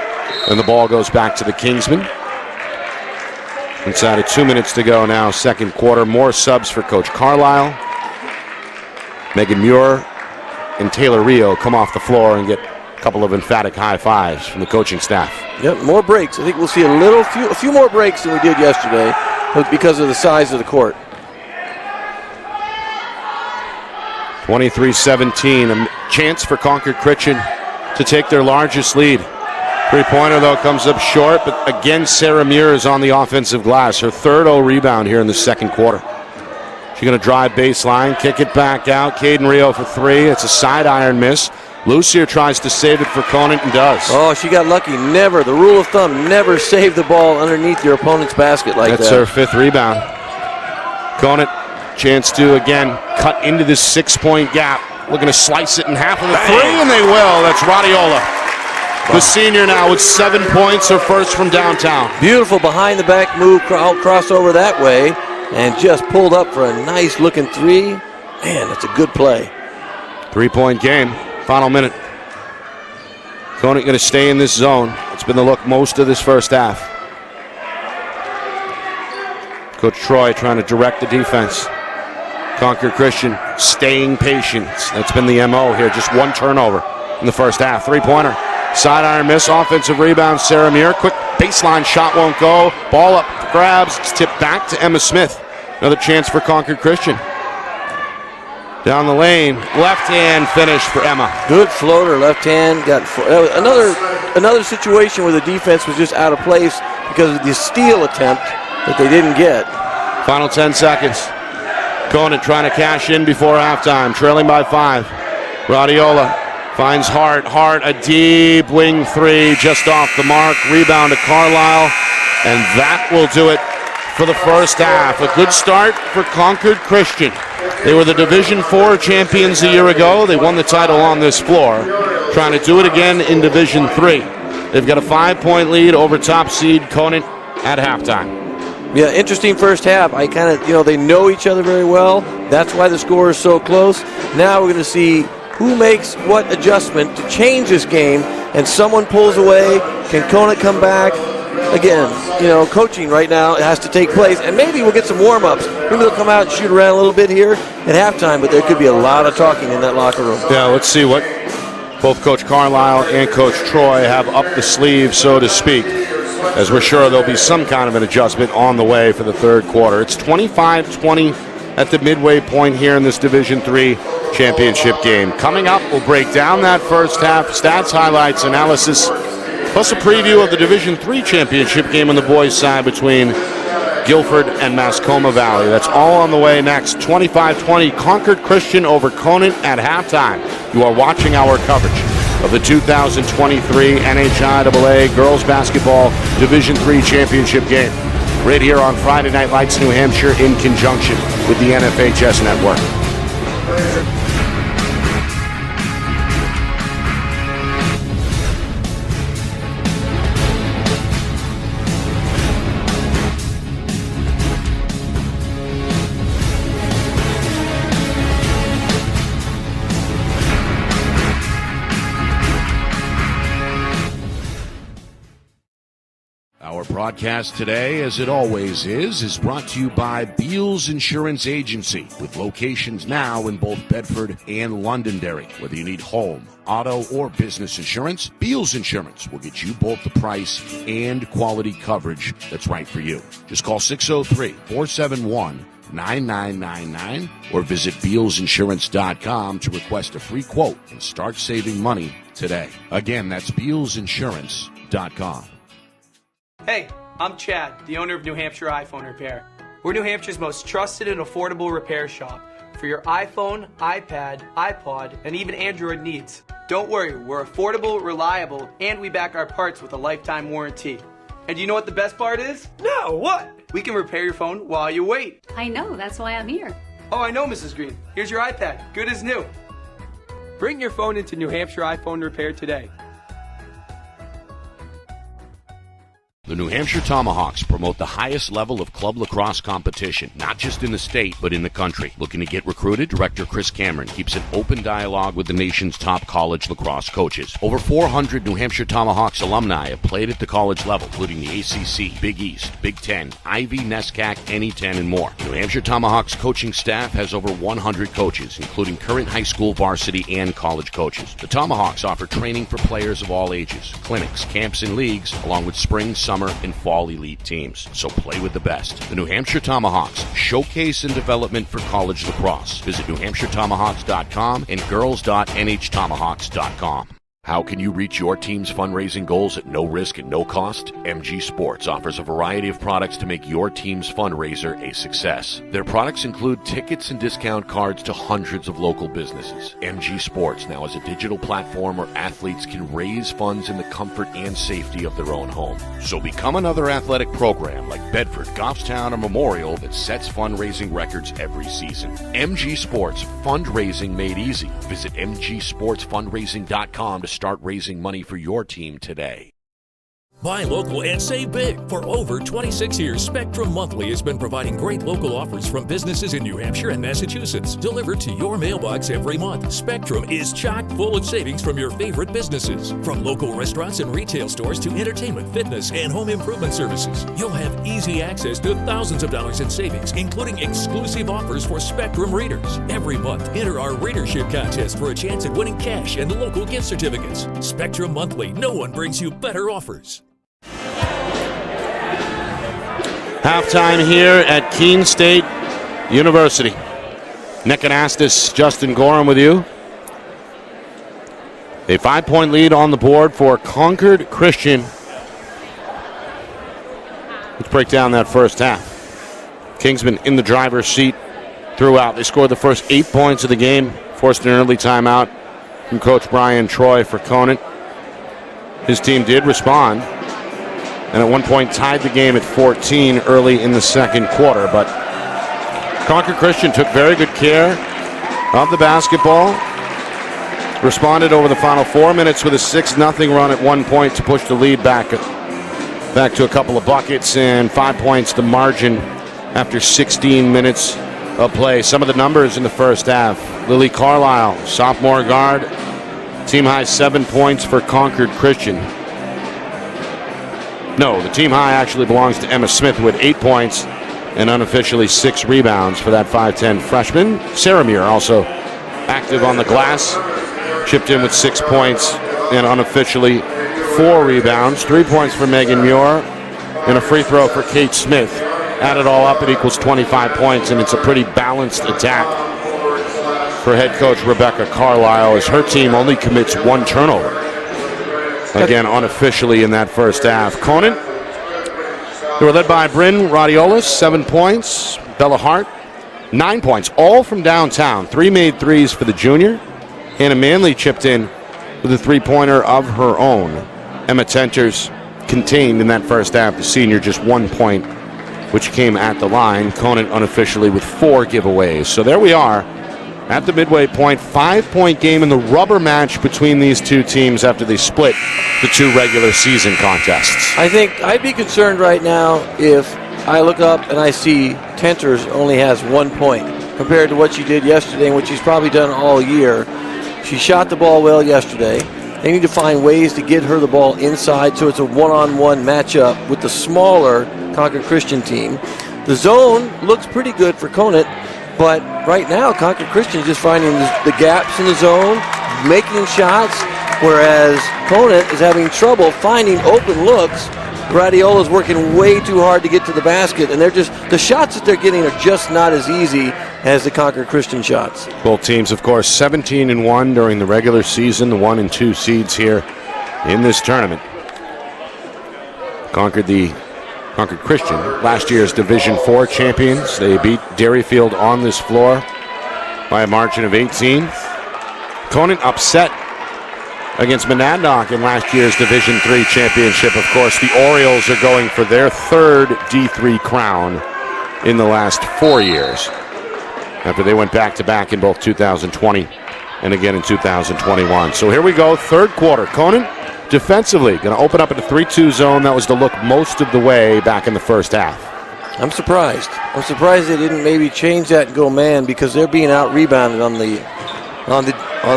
And the ball goes back to the Kingsmen. Inside of 2 minutes to go now, second quarter. More subs for Coach Carlisle. Megan Muir and Taylor Rio come off the floor and get a couple of emphatic high fives from the coaching staff. Yep, more breaks. I think we'll see a few more breaks than we did yesterday because of the size of the court. 23-17, a chance for Concord Christian to take their largest lead. Three-pointer, though, comes up short, but again, Sarah Muir is on the offensive glass. Her third rebound here in the second quarter. She's going to drive baseline, kick it back out. Caden Rio for three. It's a side iron miss. Lucier tries to save it for Conant and does. Oh, she got lucky. Never, the rule of thumb, never save the ball underneath your opponent's basket like that. That's her fifth rebound. Conant, chance to, again, cut into this 6-point gap. Looking to slice it in half of the three, and they will. That's Radiola. The senior now with 7 points, her first from downtown. Beautiful behind-the-back move, crossover that way, and just pulled up for a nice-looking three. Man, that's a good play. 3-point game, final minute. Conant going to stay in this zone. It's been the look most of this first half. Coach Troy trying to direct the defense. Concord Christian staying patient. That's been the MO here. Just one turnover in the first half. Three-pointer. Side iron miss, offensive rebound, Sarah Muir. Quick baseline shot won't go. Ball up for grabs. It's tipped back to Emma Smith. Another chance for Concord Christian. Down the lane, left hand finish for Emma. Good floater, left hand. Got another situation where the defense was just out of place because of the steal attempt that they didn't get. Final 10 seconds. Conant trying to cash in before halftime, trailing by 5. Radiola finds Hart. Hart, a deep wing three, just off the mark. Rebound to Carlisle, and that will do it for the first half. A good start for Concord Christian. They were the Division IV champions a year ago. They won the title on this floor. Trying to do it again in Division III. They've got a 5-point lead over top seed Conant at halftime. Yeah, interesting first half. I kind of, they know each other very well. That's why the score is so close. Now we're going to see who makes what adjustment to change this game, and someone pulls away. Can Conant come back? Again, coaching right now has to take place, and maybe we'll get some warm-ups. Maybe they'll come out and shoot around a little bit here at halftime, but there could be a lot of talking in that locker room. Yeah, let's see what both Coach Carlisle and Coach Troy have up the sleeve, so to speak, as we're sure there'll be some kind of an adjustment on the way for the third quarter. It's 25-20 at the midway point here in this Division III championship game. Coming up, we'll break down that first half, stats, highlights, analysis, plus a preview of the Division III championship game on the boys' side between Guilford and Mascoma Valley. That's all on the way next. 25-20, Concord Christian over Conant at halftime. You are watching our coverage of the 2023 NHIAA Girls Basketball Division III championship game right here on Friday Night Lights New Hampshire in conjunction with the NFHS Network. Our broadcast today, as it always is brought to you by Beals Insurance Agency, with locations now in both Bedford and Londonderry. Whether you need home, auto, or business insurance, Beals Insurance will get you both the price and quality coverage that's right for you. Just call 603-471-9999 or visit BealsInsurance.com to request a free quote and start saving money today. Again, that's BealsInsurance.com. Hey, I'm Chad, the owner of New Hampshire iPhone Repair. We're New Hampshire's most trusted and affordable repair shop for your iPhone, iPad, iPod, and even Android needs. Don't worry, we're affordable, reliable, and we back our parts with a lifetime warranty. And you know what the best part is? No, what? We can repair your phone while you wait. I know, that's why I'm here. Oh, I know, Mrs. Green. Here's your iPad, good as new. Bring your phone into New Hampshire iPhone Repair today. The New Hampshire Tomahawks promote the highest level of club lacrosse competition, not just in the state, but in the country. Looking to get recruited? Director Chris Cameron keeps an open dialogue with the nation's top college lacrosse coaches. Over 400 New Hampshire Tomahawks alumni have played at the college level, including the ACC, Big East, Big Ten, Ivy, NESCAC, NE10, and more. The New Hampshire Tomahawks coaching staff has over 100 coaches, including current high school varsity and college coaches. The Tomahawks offer training for players of all ages, clinics, camps, and leagues, along with spring, summer, and fall elite teams. So play with the best. The New Hampshire Tomahawks, showcase and development for college lacrosse. Visit NewHampshireTomahawks.com and girls.nhtomahawks.com. How can you reach your team's fundraising goals at no risk and no cost? MG Sports offers a variety of products to make your team's fundraiser a success. Their products include tickets and discount cards to hundreds of local businesses. MG Sports now has a digital platform where athletes can raise funds in the comfort and safety of their own home. So become another athletic program like Bedford, Goffstown, or Memorial that sets fundraising records every season. MG Sports, fundraising made easy. Visit mgsportsfundraising.com to start raising money for your team today. Buy local and save big. For over 26 years, Spectrum Monthly has been providing great local offers from businesses in New Hampshire and Massachusetts, delivered to your mailbox every month. Spectrum is chock full of savings from your favorite businesses. From local restaurants and retail stores to entertainment, fitness, and home improvement services. You'll have easy access to thousands of dollars in savings, including exclusive offers for Spectrum readers. Every month, enter our readership contest for a chance at winning cash and local gift certificates. Spectrum Monthly, no one brings you better offers. Halftime here at Keene State University. Nick Anastas, Justin Gorham with you. A 5-point lead on the board for Concord Christian. Let's break down that first half. Kingsman in the driver's seat throughout. They scored the first 8 points of the game, forced an early timeout from Coach Brian Troy for Conant. His team did respond, and at one point tied the game at 14 early in the second quarter. But Concord Christian took very good care of the basketball, responded over the final 4 minutes with a 6-0 run at one point to push the lead back to a couple of buckets, and 5 points the margin after 16 minutes of play. Some of the numbers in the first half. Lily Carlisle, sophomore guard, team high 7 points for Concord Christian. No, the team high actually belongs to Emma Smith with 8 points and unofficially 6 rebounds for that 5'10 freshman. Sarah Muir also active on the glass, chipped in with 6 points and unofficially 4 rebounds. 3 points for Megan Muir and a free throw for Kate Smith. Add it all up, it equals 25 points, and it's a pretty balanced attack for head coach Rebecca Carlisle, as her team only commits 1 turnover. Again, unofficially in that first half. Conant, they were led by Bryn Radiolis, 7 points. Bella Hart, 9 points, all from downtown. 3 made threes for the junior. Hannah Manley chipped in with a 3-pointer of her own. Emma Tenters contained in that first half. The senior just 1 point, which came at the line. Conant unofficially with 4 giveaways. So there we are at the midway point. 5-point game in the rubber match between these two teams after they split the 2 regular season contests. I think I'd be concerned right now if I look up and I see Tenters only has 1 point compared to what she did yesterday and what she's probably done all year. She shot the ball well yesterday. They need to find ways to get her the ball inside so it's a one-on-one matchup with the smaller Concord Christian team. The zone looks pretty good for Conant, but right now Concord Christian is just finding the gaps in the zone, making shots, whereas Conant is having trouble finding open looks. Radiola's working way too hard to get to the basket, and the shots that they're getting are just not as easy as the Concord Christian shots. Both teams, of course, 17-1 during the regular season, the 1 and 2 seeds here in this tournament. Concord Christian, last year's Division IV champions. They beat Dairyfield on this floor by a margin of 18. Conant upset against Monadnock in last year's Division III championship. Of course, the Orioles are going for their third D3 crown in the last 4 years, after they went back-to-back in both 2020 and again in 2021. So here we go, third quarter. Conant defensively going to open up in the 3-2 zone. That was the look most of the way back in the first half. I'm surprised. I'm surprised they didn't maybe change that and go man, because they're being out-rebounded on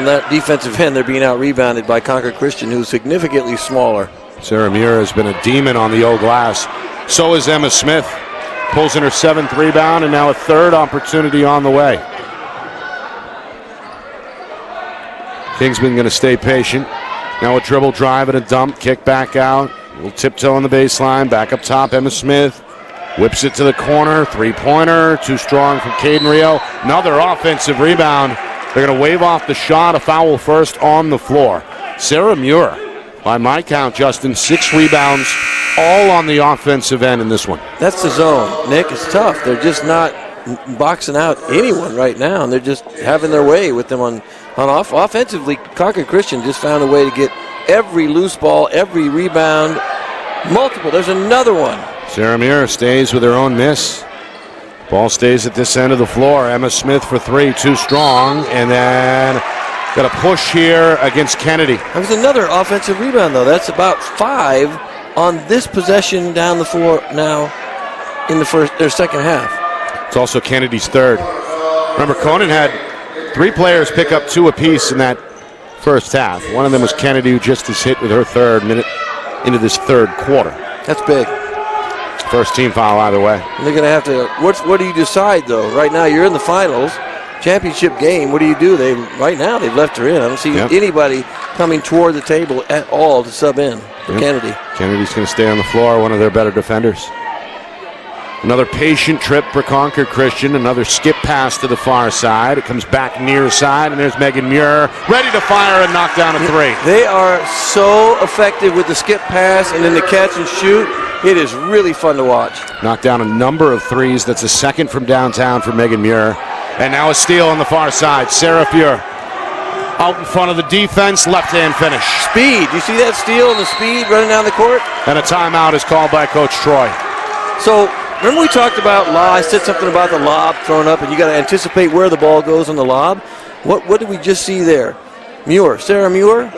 that defensive end. They're being out-rebounded by Concord Christian, who's significantly smaller. Sarah Muir has been a demon on the old glass. So is Emma Smith. Pulls in her 7th rebound, and now a third opportunity on the way. Kingsman going to stay patient. Now a dribble drive and a dump, kick back out. A little tiptoe on the baseline, back up top, Emma Smith. Whips it to the corner, three-pointer, too strong from Caden Rio. Another offensive rebound. They're going to wave off the shot, a foul first on the floor. Sarah Muir, by my count, Justin, 6 rebounds, all on the offensive end in this one. That's the zone, Nick. It's tough. They're just not boxing out anyone right now, and they're just having their way with them on offensively. Concord Christian just found a way to get every loose ball, every rebound, multiple. There's another one. Sarah Muir stays with her own miss. Ball stays at this end of the floor. Emma Smith for 3, too strong, and then got a push here against Kennedy. That was another offensive rebound, though. That's about 5 on this possession down the floor now in their second half. It's also Kennedy's third. Remember, Conant had 3 players pick up 2 apiece in that first half. One of them was Kennedy, who just is hit with her third minute into this third quarter. That's big. First team foul either way. They're going to have to. What do you decide, though? Right now, you're in the finals, championship game. What do you do? Right now, they've left her in. I don't see anybody coming toward the table at all to sub in for Kennedy. Kennedy's going to stay on the floor, one of their better defenders. Another patient trip for Concord Christian. Another skip pass to the far side. It comes back near side, and there's Megan Muir ready to fire and knock down a 3. They are so effective with the skip pass and then the catch and shoot. It is really fun to watch. Knocked down a number of threes. That's a second from downtown for Megan Muir. And now a steal on the far side. Sarah Muir out in front of the defense, left-hand finish. Speed. You see that steal and the speed running down the court? And a timeout is called by Coach Troy. So, remember we talked about lob? I said something about the lob thrown up, and you got to anticipate where the ball goes on the lob. What did we just see there? Sarah Muir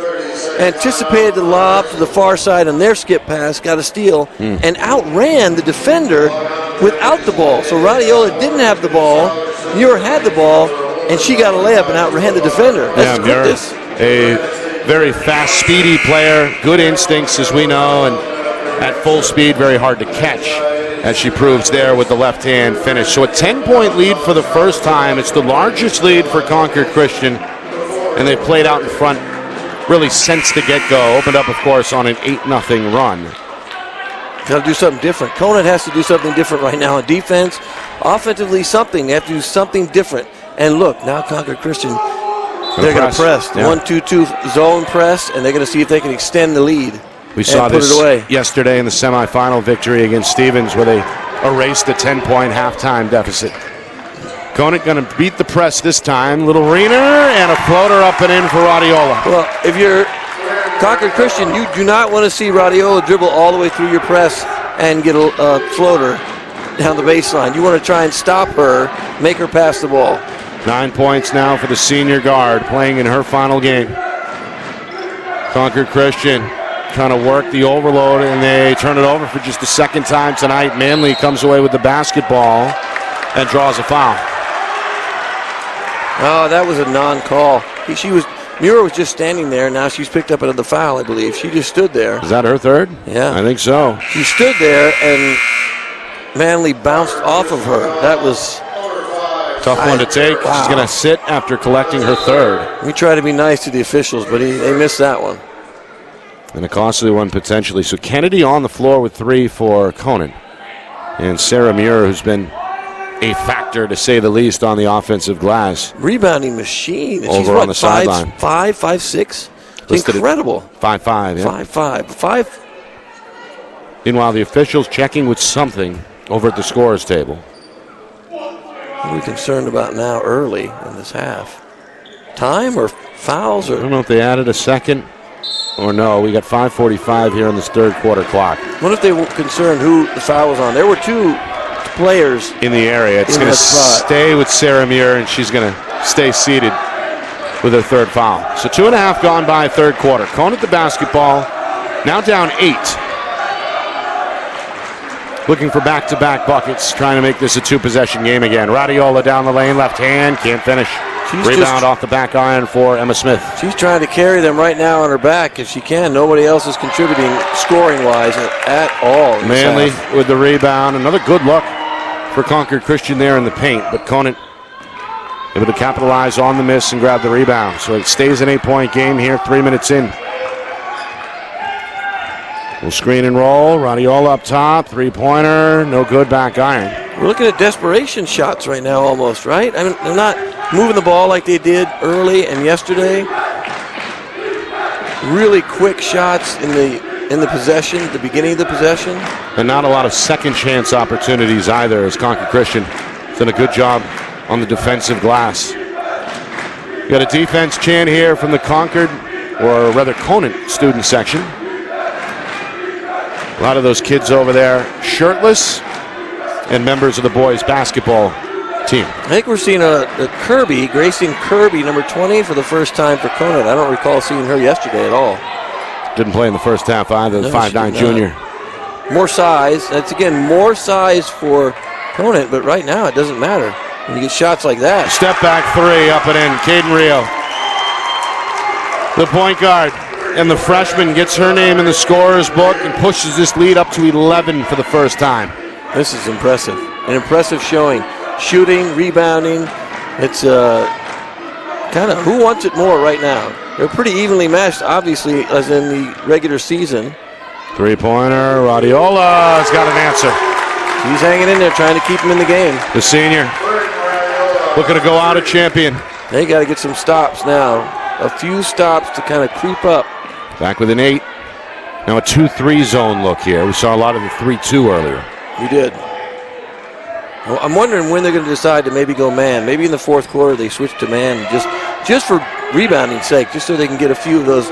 anticipated the lob to the far side on their skip pass, got a steal, and outran the defender without the ball. So Radiola didn't have the ball, Muir had the ball, and she got a layup and outran the defender. That's quickness. A very fast, speedy player, good instincts as we know, and at full speed, very hard to catch, as she proves there with the left-hand finish. So a 10-point lead for the first time. It's the largest lead for Concord Christian, and they played out in front really since the get-go. Opened up, of course, on an 8-0 run. Got to do something different. Conant has to do something different right now on defense. Offensively, something. They have to do something different. And look, now Concord Christian, they're going to press. 1-2-2 zone press, and they're going to see if they can extend the lead. We saw this yesterday in the semifinal victory against Stevens, where they erased a 10-point halftime deficit. Conant going to beat the press this time. Little Reener and a floater up and in for Radiola. Well, if you're Concord Christian, you do not want to see Radiola dribble all the way through your press and get a floater down the baseline. You want to try and stop her, make her pass the ball. 9 points now for the senior guard playing in her final game. Concord Christian trying to work the overload, and they turn it over for just the second time tonight. Manley comes away with the basketball and draws a foul. Oh, that was a non-call. Muir was just standing there. Now she's picked up another foul, I believe. She just stood there. Is that her third? Yeah. I think so. She stood there, and Manley bounced off of her. That was tough one to take. Wow. She's going to sit after collecting her third. We try to be nice to the officials, but they missed that one. And a costly one potentially. So Kennedy on the floor with 3 for Conant. And Sarah Muir, who's been a factor, to say the least, on the offensive glass. Rebounding machine. And Over she's, on the sideline. 5'6". Listed Incredible. 5'5", yeah. 5'5". Meanwhile, the officials checking with something over at the scorer's table. What are we concerned about now early in this half? Time or fouls? I don't know if they added a second or no. We got 5:45 here in this third quarter clock. What if they were concerned who the foul was on? There were 2 players in the area. It's going to stay with Sarah Muir, and she's going to stay seated with her third foul. So 2.5 gone by third quarter. Conant the basketball, now down 8. Looking for back-to-back buckets, trying to make this a 2-possession game again. Radiola down the lane, left hand, can't finish. Rebound off the back iron for Emma Smith. She's trying to carry them right now on her back if she can. Nobody else is contributing scoring-wise at all. Manley with the rebound. Another good look for Concord Christian there in the paint, but Conant able to capitalize on the miss and grab the rebound. So it stays an 8-point game here, 3 minutes in. We'll screen and roll. Radiola up top, 3-pointer, no good, back iron. We're looking at desperation shots right now almost, right? I mean, they're not moving the ball like they did early and yesterday. Really quick shots in the possession, at the beginning of the possession. And not a lot of second chance opportunities either, as Concord Christian has done a good job on the defensive glass. We got a defense chant here from the Concord, or rather Conant student section. A lot of those kids over there shirtless and members of the boys basketball team. I think we're seeing a Kirby, Grayson Kirby, number 20, for the first time for Conant. I don't recall seeing her yesterday at all. Didn't play in the first half either, the 5'9" junior. More size. That's, again, more size for Conant, but right now it doesn't matter when you get shots like that. Step back 3, up and in. Caden Rio, the point guard. And the freshman gets her name in the scorer's book and pushes this lead up to 11 for the first time. This is impressive. An impressive showing. Shooting, rebounding. It's kind of who wants it more right now. They're pretty evenly matched, obviously, as in the regular season. 3-pointer, Radiola's got an answer. He's hanging in there trying to keep him in the game. The senior looking to go out a champion. They got to get some stops now. A few stops to kind of creep up. Back with an 8. Now a 2-3 zone look here. We saw a lot of the 3-2 earlier. We did. Well, I'm wondering when they're going to decide to maybe go man. Maybe in the fourth quarter they switch to man just for rebounding's sake, just so they can get a few of those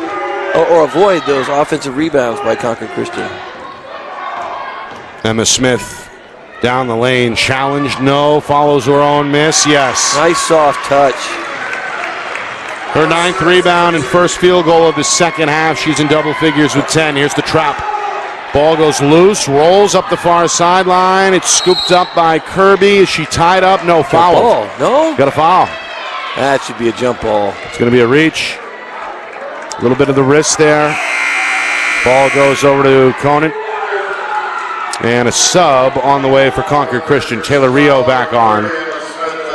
or avoid those offensive rebounds by Concord Christian. Emma Smith down the lane, challenged, no, follows her own miss, yes. Nice soft touch. Her 9th rebound and first field goal of the second half. She's in double figures with 10. Here's the trap. Ball goes loose, rolls up the far sideline. It's scooped up by Kirby. Is she tied up? No, foul. Ball. No? Got a foul. That should be a jump ball. It's going to be a reach. A little bit of the wrist there. Ball goes over to Conant. And a sub on the way for Concord Christian. Taylor Rio back on.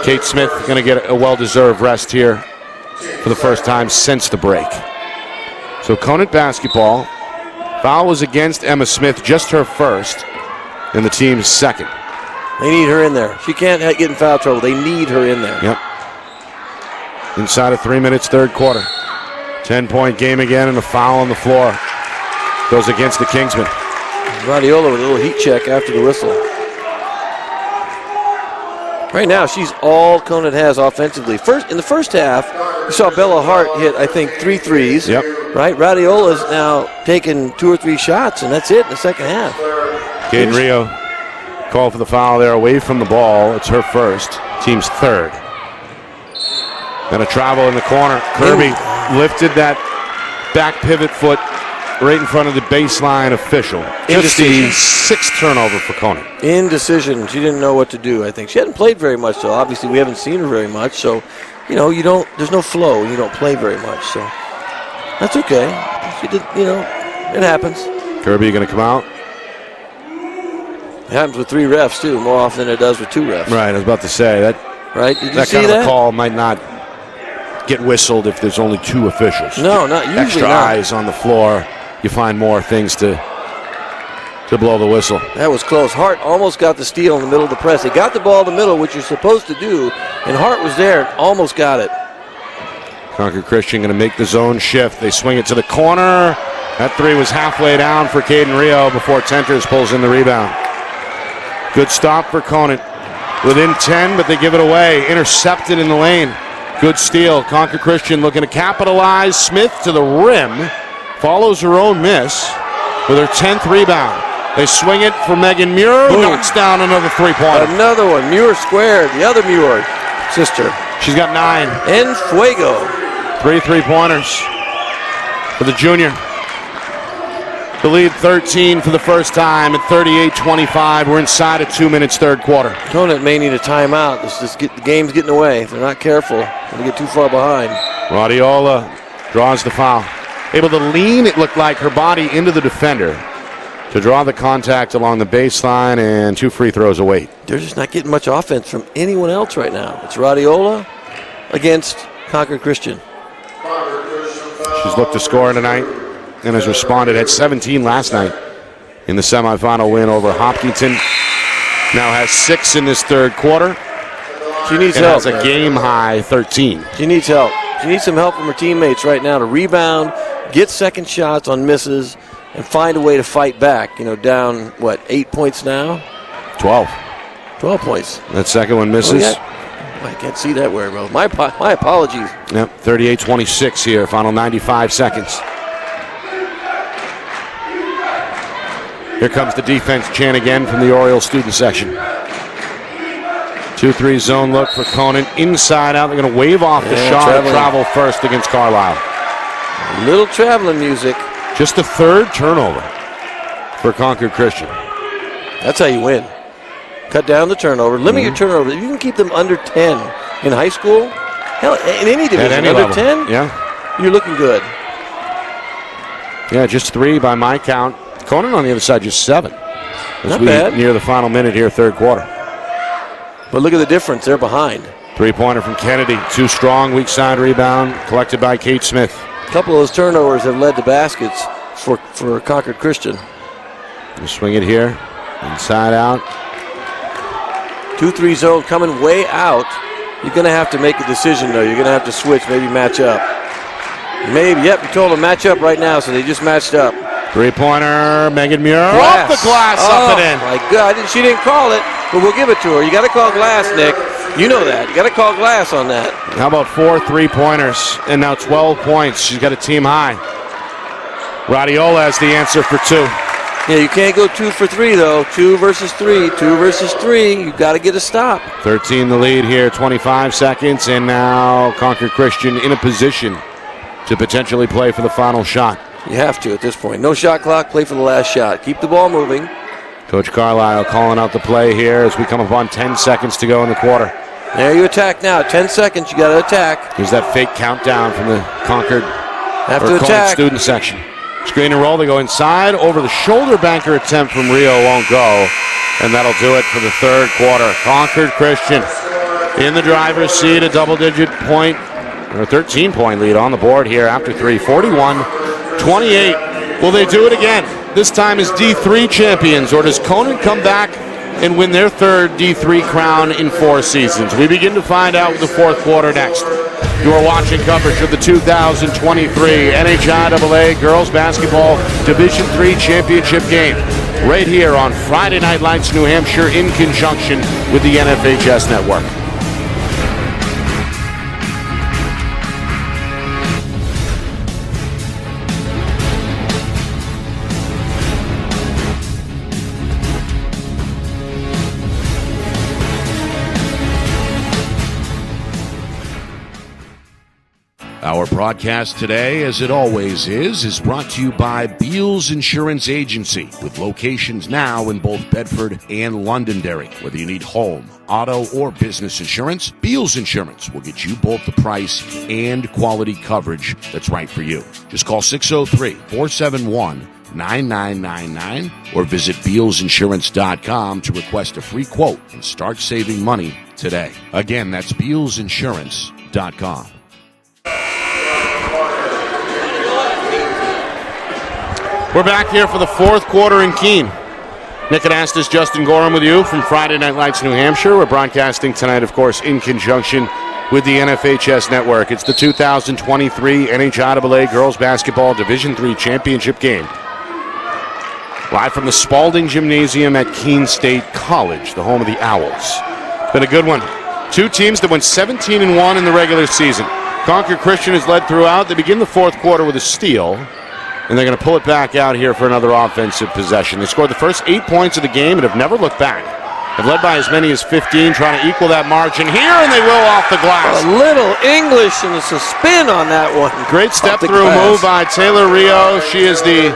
Kate Smith going to get a well-deserved rest here for the first time since the break. So Conant basketball. Foul was against Emma Smith, just her first, and the team's second. They need her in there. She can't get in foul trouble. They need her in there. Yep. Inside of 3 minutes, third quarter. 10-point game again, and a foul on the floor. Goes against the Kingsmen. Radiola with a little heat check after the whistle. Right now, she's all Conant has offensively. In the first half, you saw Bella Hart hit, I think, 3 threes. Yep. Right? Radiola's now taking 2 or 3 shots, and that's it in the second half. Caden Rio called for the foul there away from the ball. It's her first, team's third. And a travel in the corner. Kirby lifted that back pivot foot right in front of the baseline official. Just the 6th turnover for Conant. Indecision. She didn't know what to do, I think. She hadn't played very much, so obviously we haven't seen her very much, so there's no flow. You don't play very much, so that's okay. It happens. Kirby going to come out. It happens with 3 refs, too, more often than it does with 2 refs. Right, I was about to say that. Right? Did you that see kind of that? a call might not get whistled if there's only 2 officials. No, not usually. Extra not. eyes on the floor. You find more things to blow the whistle. That was close. Hart almost got the steal in the middle of the press. He got the ball in the middle, which you're supposed to do, and Hart was there and almost got it. Concord Christian going to make the zone shift. They swing it to the corner. That 3 was halfway down for Caden Rio before Tenters pulls in the rebound. Good stop for Conant. Within 10, but they give it away. Intercepted in the lane. Good steal. Concord Christian looking to capitalize. Smith to the rim. Follows her own miss with her 10th rebound. They swing it for Megan Muir. Who knocks down another 3-pointer. Another one. Muir squared. The other Muir sister. She's got 9. En fuego. 3 3-pointers for the junior. The lead 13 for the first time at 38-25. We're inside of 2 minutes, third quarter. Conant may need a timeout. The game's getting away. If they're not careful, they'll get too far behind. Radiola draws the foul. Able to lean, it looked like, her body into the defender to draw the contact along the baseline, and 2 free throws away. They're just not getting much offense from anyone else right now. It's Radiola against Concord Christian. She's looked to score tonight and has responded. Had 17 last night in the semifinal win over Hopkinton. Now has 6 in this third quarter. She needs and help. Has a game-high 13. She needs help. She needs some help from her teammates right now to rebound, get second shots on misses, and find a way to fight back. Down, 8 points now? 12. 12 points. That second one misses. I can't see that very well. My apologies. Yep, 38-26 here, final 95 seconds. Here comes the defense chant again from the Orioles student section. 2-3 zone look for Conant. Inside out, they're going to wave off the shot and travel first against Carlisle. A little traveling music. Just the 3rd turnover for Concord Christian. That's how you win. Cut down the turnover. Limit your turnover. If you can keep them under 10 in high school, hell, in any division, any under level. 10, you're looking good. Yeah, just 3 by my count. Conant on the other side, just 7. Not bad. Near the final minute here, third quarter. But look at the difference. They're behind. 3-pointer from Kennedy. Too strong, weak side rebound, collected by Kate Smith. A couple of those turnovers have led to baskets for Concord Christian. We'll swing it here. Inside out. 2-3 zone coming way out. You're going to have to make a decision, though. You're going to have to switch, maybe match up. Maybe, you told them match up right now, so they just matched up. 3-pointer, Megan Muir. Off the glass, up and in. My God, she didn't call it, but we'll give it to her. You got to call glass, Nick. You know that. You got to call glass on that. How about 4 3-pointers and now 12 points? She's got a team high. Radiola has the answer for 2. Yeah, you can't go 2 for 3, though. 2 versus 3, 2 versus 3. You've got to get a stop. 13 the lead here, 25 seconds, and now Concord Christian in a position to potentially play for the final shot. You have to at this point. No shot clock, play for the last shot. Keep the ball moving. Coach Carlisle calling out the play here as we come upon 10 seconds to go in the quarter. There you attack now. 10 seconds, you got to attack. There's that fake countdown from the Concord student section. Screen and roll, they go inside. Over the shoulder banker attempt from Rio won't go. And that'll do it for the third quarter. Concord Christian in the driver's seat, a double-digit point, or 13-point lead on the board here after 3. 41-28. Will they do it again? This time as D3 champions, or does Conant come back and win their 3rd D3 crown in 4 seasons? We begin to find out with the fourth quarter next. You are watching coverage of the 2023 NHIAA Girls Basketball Division III Championship game right here on Friday Night Lights New Hampshire in conjunction with the NFHS Network. Our broadcast today, as it always is brought to you by Beals Insurance Agency, with locations now in both Bedford and Londonderry. Whether you need home, auto, or business insurance, Beals Insurance will get you both the price and quality coverage that's right for you. Just call 603-471-9999 or visit BealsInsurance.com to request a free quote and start saving money today. Again, that's BealsInsurance.com. We're back here for the fourth quarter in Keene. Nick Anastas, Justin Gorham with you from Friday Night Lights, New Hampshire. We're broadcasting tonight, of course, in conjunction with the NFHS Network. It's the 2023 NHIAA Girls Basketball Division III Championship game. Live from the Spalding Gymnasium at Keene State College, the home of the Owls. It's been a good one. Two teams that went 17-1 in the regular season. Concord Christian has led throughout. They begin the fourth quarter with a steal, and they're going to pull it back out here for another offensive possession. They scored the first 8 points of the game and have never looked back. Have led by as many as 15, trying to equal that margin here, and they will off the glass. A little English, and it's a spin on that one. Great step-through move by Taylor Rio. She is the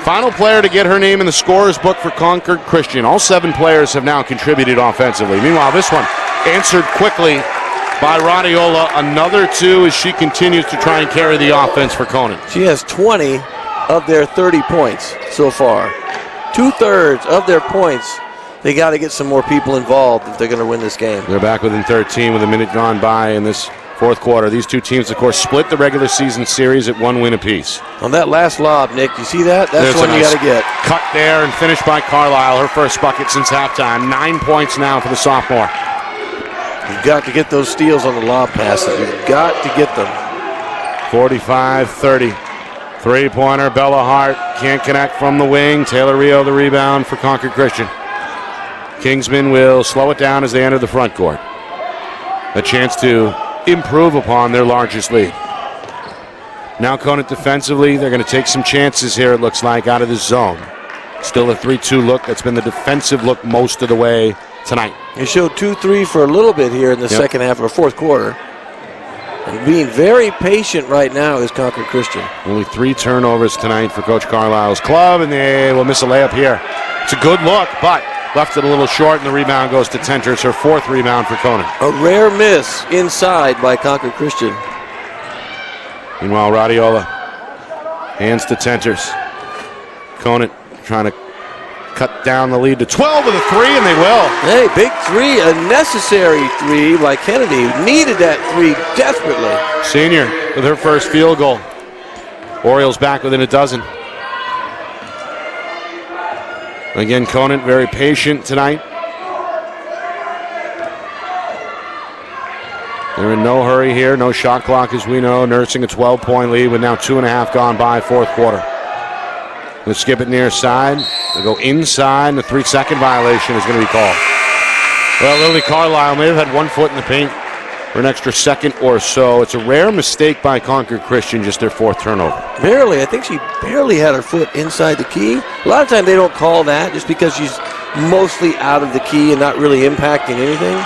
final player to get her name in the scorer's book for Concord Christian. All 7 players have now contributed offensively. Meanwhile, this one answered quickly by Radiola. Another 2 as she continues to try and carry the offense for Conant. She has 20 of their 30 points so far. 2/3 of their points. They got to get some more people involved if they're going to win this game. They're back within 13 with a minute gone by in this fourth quarter. These two teams, of course, split the regular season series at 1 win apiece. On that last lob, Nick, you see that? That's the one you got to get. Cut there and finished by Carlisle, her first bucket since halftime. 9 points now for the sophomore. You've got to get those steals on the lob passes. You've got to get them. 45-30. Three-pointer, Bella Hart can't connect from the wing. Taylor Rio the rebound for Concord Christian. Kingsman will slow it down as they enter the front court. A chance to improve upon their largest lead. Now Conant defensively, they're going to take some chances here, it looks like, out of this zone. Still a 3-2 look. That's been the defensive look most of the way tonight. They showed 2-3 for a little bit here in the second half of the fourth quarter. And being very patient right now is Concord Christian. Only 3 turnovers tonight for Coach Carlisle's club, and they will miss a layup here. It's a good look, but left it a little short, and the rebound goes to Tenters, her 4th rebound for Conant. A rare miss inside by Concord Christian. Meanwhile, Radiola hands to Tenters. Conant trying to cut down the lead to 12 with a 3, and they will. Hey, big 3, a necessary 3 by Kennedy. Needed that 3 desperately. Senior with her first field goal. Orioles back within a dozen. Again, Conant very patient tonight. They're in no hurry here, no shot clock as we know, nursing a 12-point lead with now 2.5 gone by, fourth quarter. They'll skip it near side. They'll go inside, and the 3-second violation is going to be called. Well, Lily Carlisle may have had 1 foot in the paint for an extra second or so. It's a rare mistake by Concord Christian, just their 4th turnover. Barely. I think she barely had her foot inside the key. A lot of times they don't call that just because she's mostly out of the key and not really impacting anything.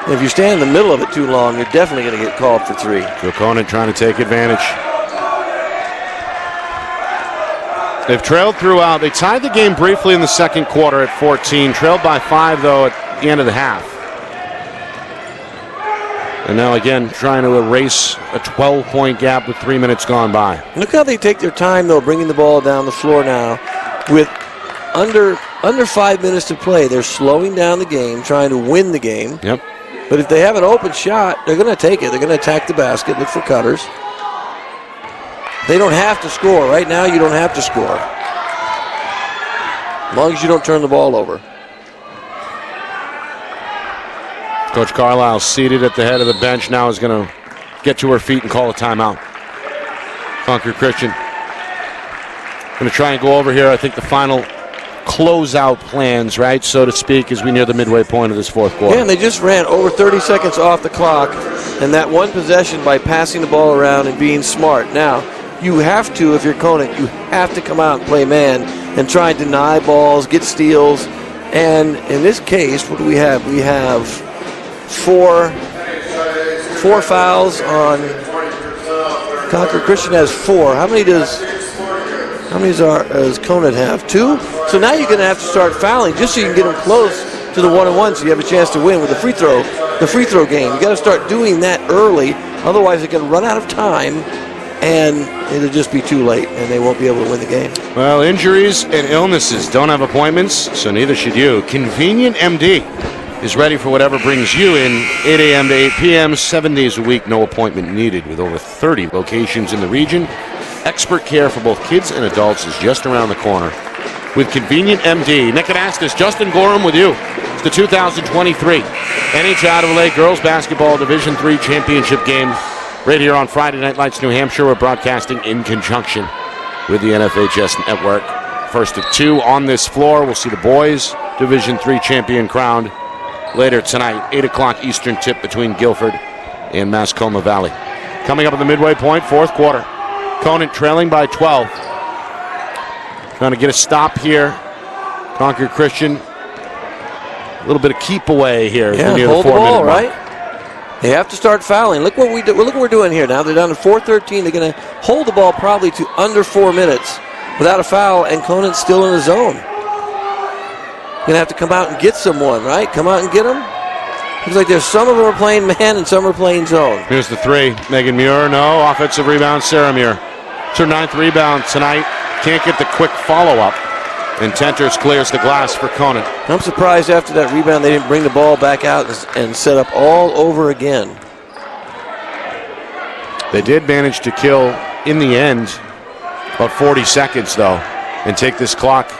And if you stand in the middle of it too long, you're definitely going to get called for 3. So Conant trying to take advantage. They've trailed throughout. They tied the game briefly in the second quarter at 14. Trailed by 5, though, at the end of the half. And now again trying to erase a 12-point gap with 3 minutes gone by. Look how they take their time, though, bringing the ball down the floor now. With under 5 minutes to play, they're slowing down the game, trying to win the game. Yep. But if they have an open shot, they're going to take it. They're going to attack the basket, look for cutters. They don't have to score. Right now, you don't have to score. As long as you don't turn the ball over. Coach Carlisle seated at the head of the bench now is going to get to her feet and call a timeout. Concord Christian going to try and go over here, I think, the final closeout plans, right, so to speak, as we near the midway point of this fourth quarter. Yeah, and they just ran over 30 seconds off the clock, and that one possession by passing the ball around and being smart. Now, you have to, if you're Conant, you have to come out and play man and try and deny balls, get steals. And in this case, what do we have? We have four fouls on Concord Christian has 4. How many does Conant have? 2? So now you're going to have to start fouling just so you can get them close to the 1-on-1 so you have a chance to win with the free throw game. You got to start doing that early, otherwise they're going to run out of time and it'll just be too late and they won't be able to win the game. Well, injuries and illnesses don't have appointments, so neither should you. Convenient MD is ready for whatever brings you in. 8 a.m. to 8 p.m., 7 days a week, no appointment needed. With over 30 locations in the region, expert care for both kids and adults is just around the corner. With Convenient MD, Nick Anastas, Justin Gorham with you. It's the 2023 NHIAA Girls Basketball Division III Championship game right here on Friday Night Lights, New Hampshire. We're broadcasting in conjunction with the NFHS Network. First of 2 on this floor. We'll see the boys Division III champion crowned later tonight. 8 o'clock Eastern tip between Guilford and Mascoma Valley. Coming up at the midway point, 4th quarter. Conant trailing by 12. Trying to get a stop here. Concord Christian. A little bit of keep away here. Yeah, near hold the the ball, 4-minute mark. right? They have to start fouling. Look what we do. Look what we're doing here now. They're down to 4:13. They're going to hold the ball probably to under 4 minutes without a foul, and Conant's still in the zone. Going to have to come out and get someone, right? Come out and get them. Looks like there's some of them are playing man and some are playing zone. Here's the 3. Megan Muir, no. Offensive rebound, Sarah Muir. It's her 9th rebound tonight. Can't get the quick follow-up. And Tenters clears the glass for Conant. I'm surprised after that rebound they didn't bring the ball back out and set up all over again. They did manage to kill, in the end, about 40 seconds, though, and take this clock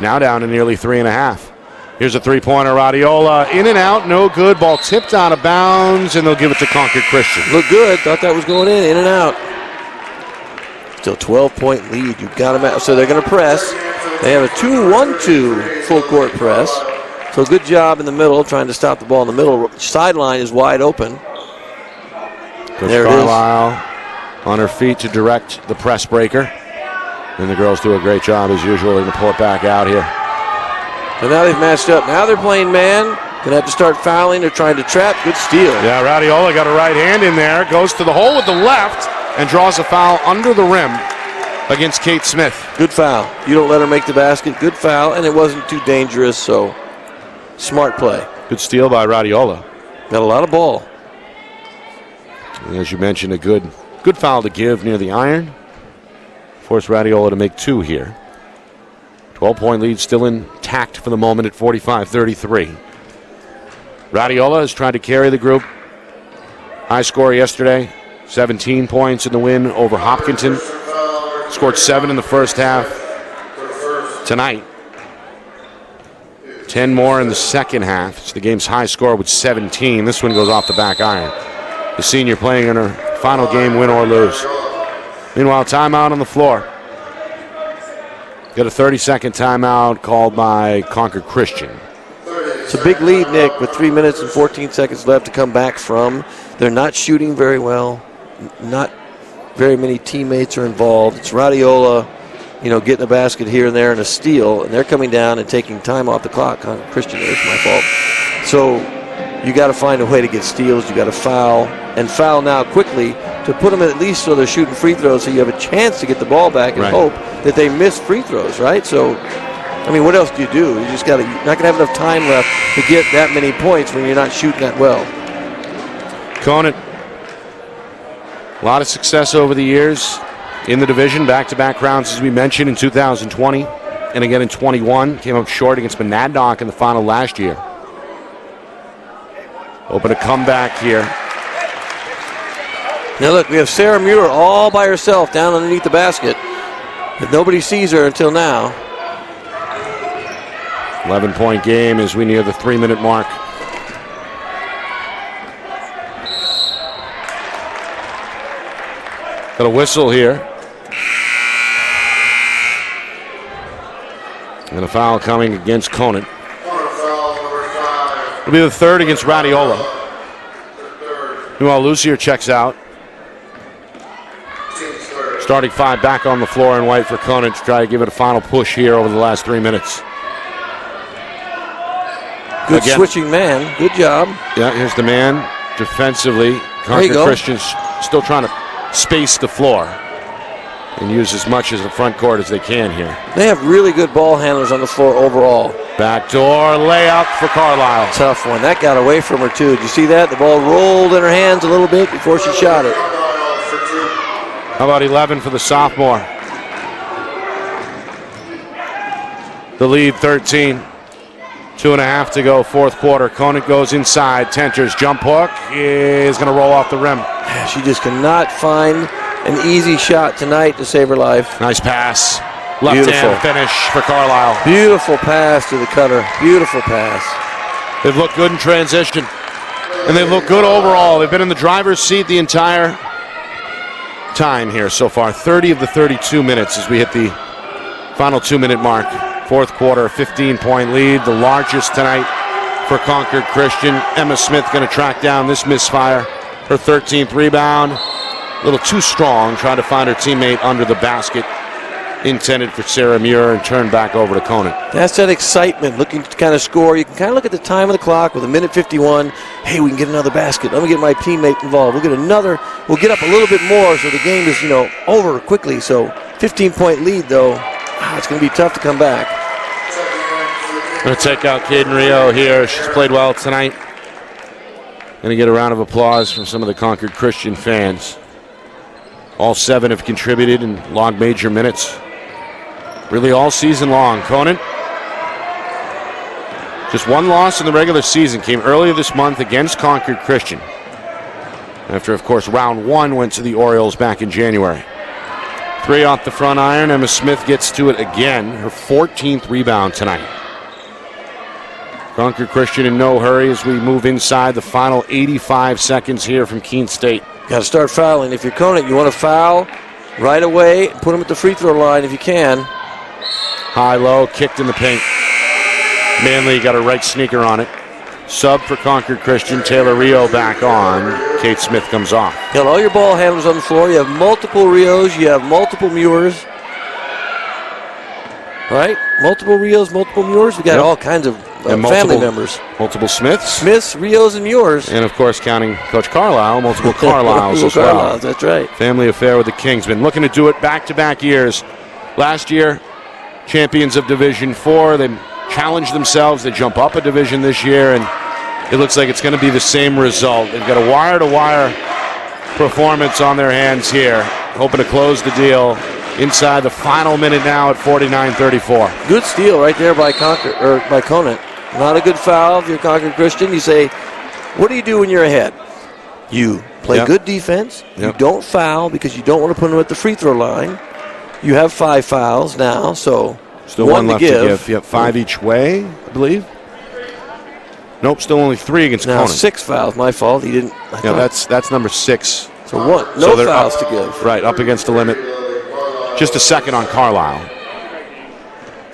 now down to nearly 3.5. Here's a three-pointer, Radiola. In and out, no good. Ball tipped out of bounds, and they'll give it to Concord Christian. Look good. Thought that was going in and out. Still 12-point lead. You've got them out. So they're going to press. They have a 2-1-2 full-court press. So good job in the middle, trying to stop the ball in the middle. Sideline is wide open. Coach There it is. Carlisle on her feet to direct the press breaker. And the girls do a great job, as usual. They're going to pull it back out here. So now they've matched up. Now they're playing man. Going to have to start fouling. They're trying to trap. Good steal. Yeah, Radiola got a right hand in there. Goes to the hole with the left and draws a foul under the rim against Kate Smith. Good foul. You don't let her make the basket. Good foul, and it wasn't too dangerous, so smart play. Good steal by Radiola. Got a lot of ball. And as you mentioned, a good foul to give near the iron. Force Radiola to make 2 here. 12-point lead still intact for the moment at 45-33. Radiola has tried to carry the group. High score yesterday, 17 points in the win over Hopkinton. Scored 7 in the first half. Tonight, 10 more in the second half. It's the game's high score with 17. This one goes off the back iron. The senior playing in her final game, win or lose. Meanwhile, timeout on the floor. Got a 30-second timeout called by Concord Christian. It's a big lead, Nick, with 3 minutes and 14 seconds left to come back from. They're not shooting very well. Not very many teammates are involved. It's Radiola, getting a basket here and there and a steal, and they're coming down and taking time off the clock. Concord Christian, it's my fault. So you got to find a way to get steals. You got to foul, and foul now quickly to put them at least so they're shooting free throws so you have a chance to get the ball back and hope that they miss free throws, right? So, what else do? You just got to, you're not going to have enough time left to get that many points when you're not shooting that well. Conant, a lot of success over the years in the division, back-to-back rounds, as we mentioned, in 2020 and again in 21. Came up short against Monadnock in the final last year. Open a comeback here. Now look, we have Sarah Muir all by herself down underneath the basket. But nobody sees her until now. 11-point game as we near the 3-minute mark. Got a whistle here. And a foul coming against Conant. It'll be the 3rd against Radiola. Meanwhile, Lucier checks out. Starting 5 back on the floor in white for Conant to try to give it a final push here over the last 3 minutes. Good switching man. Good job. Yeah, here's the man defensively. Concord Christian's still trying to space the floor and use as much as the front court as they can here. They have really good ball handlers on the floor overall. Backdoor layup for Carlisle. Tough one. That got away from her, too. Did you see that? The ball rolled in her hands a little bit before she shot it. How about 11 for the sophomore? The lead 13. 2.5 to go, fourth quarter. Conant goes inside. Tenter's jump hook is going to roll off the rim. She just cannot find an easy shot tonight to save her life. Nice pass. Left hand finish for Carlisle. Beautiful pass to the cutter. Beautiful pass. They've looked good in transition. And they look good overall. They've been in the driver's seat the entire time here so far. 30 of the 32 minutes as we hit the final 2-minute mark. Fourth quarter, 15-point lead, the largest tonight for Concord Christian. Emma Smith going to track down this misfire. Her 13th rebound. A little too strong, trying to find her teammate under the basket. Intended for Sarah Muir and turned back over to Conant. That's that excitement, looking to kind of score. You can kind of look at the time of the clock with 1:51. Hey, we can get another basket. Let me get my teammate involved. We'll get another. We'll get up a little bit more so the game is, over quickly. So 15-point lead, though. It's going to be tough to come back. Going to take out Caden Rio here. She's played well tonight. Going to get a round of applause from some of the Concord Christian fans. All 7 have contributed and logged major minutes. Really all season long. Conant, just one loss in the regular season, came earlier this month against Concord Christian. After, of course, round 1 went to the Orioles back in January. 3 off the front iron. Emma Smith gets to it again. Her 14th rebound tonight. Concord Christian in no hurry as we move inside the final 85 seconds here from Keene State. Got to start fouling. If you're Conant, you want to foul right away. Put them at the free throw line if you can. High-low, kicked in the paint. Manley got a right sneaker on it. Sub for Concord Christian. Taylor Rio back on. Kate Smith comes off. You got all your ball handlers on the floor. You have multiple Rios. You have multiple Muirs. Right? Multiple Rios, multiple Muirs. We got all kinds of family members. Multiple Smiths. Smiths, Rios, and Muirs. And, of course, counting Coach Carlisle, multiple Carlisles as well. That's right. Family affair with the Kingsmen. Looking to do it back-to-back years. Last year, champions of Division IV. They challenged themselves. They jump up a division this year, and it looks like it's going to be the same result. They've got a wire-to-wire performance on their hands here, hoping to close the deal inside the final minute now at 49-34. Good steal right there by Conant. Not a good foul if you're Concord Christian. You say, what do you do when you're ahead? You play good defense. You don't foul because you don't want to put them at the free throw line. You have 5 fouls now, so still one left to give. You have 5 each way, I believe. Nope, still only 3 against Conant. 6 fouls, my fault. He didn't. That's number 6. So no fouls to give. Right, up against the limit. Just a second on Carlisle.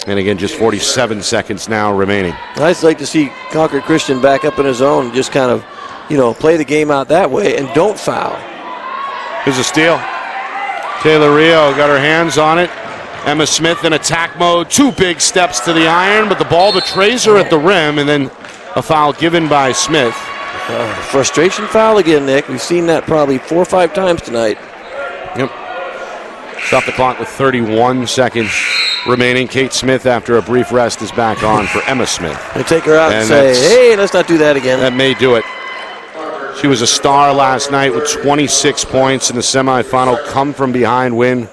And again, just 47 seconds now remaining. I'd just like to see Concord Christian back up in his own, just kind of, play the game out that way and don't foul. Here's a steal. Taylor Rio got her hands on it. Emma Smith in attack mode. 2 big steps to the iron, but the ball betrays her at the rim, and then a foul given by Smith. Frustration foul again, Nick. We've seen that probably 4 or 5 times tonight. Yep. Stop the clock with 31 seconds remaining. Kate Smith, after a brief rest, is back on for Emma Smith. They take her out and say, hey, let's not do that again. That may do it. She was a star last night with 26 points in the semifinal. Come from behind win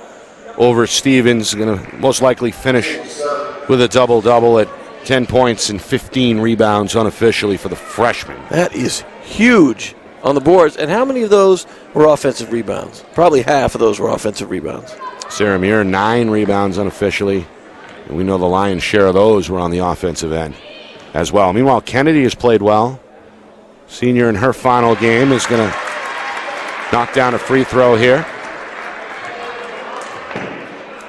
over Stevens. Going to most likely finish with a double-double at 10 points and 15 rebounds unofficially for the freshman. That is huge on the boards. And how many of those were offensive rebounds? Probably half of those were offensive rebounds. Sarah Muir, 9 rebounds unofficially. And we know the lion's share of those were on the offensive end as well. Meanwhile, Kennedy has played well. Senior in her final game is going to knock down a free throw here.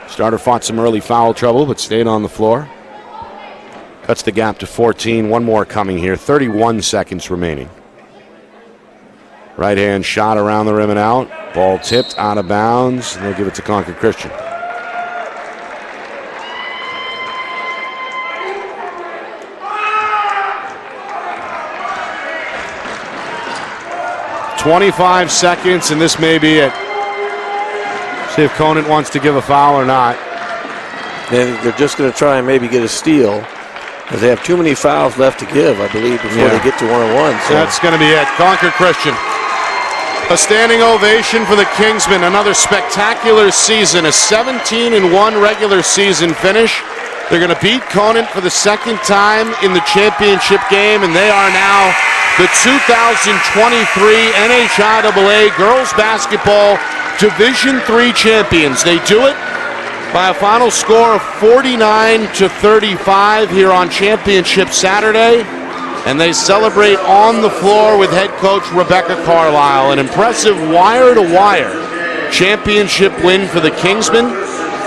Starter fought some early foul trouble, but stayed on the floor. Cuts the gap to 14. One more coming here. 31 seconds remaining. Right hand shot around the rim and out. Ball tipped out of bounds. And they'll give it to Concord Christian. "25 seconds, and this may be it. See if Conant wants to give a foul or not. And they're just going to try and maybe get a steal, because they have too many fouls left to give, I believe, before they get to one-on-one. So that's going to be it. Concord Christian. A standing ovation for the Kingsmen. Another spectacular season. A 17-1 regular season finish. They're going to beat Conant for the second time in the championship game, and they are now the 2023 NHIAA Girls Basketball Division III champions. They do it by a final score of 49-35 here on Championship Saturday. And they celebrate on the floor with head coach Rebecca Carlisle. An impressive wire-to-wire championship win for the Kingsmen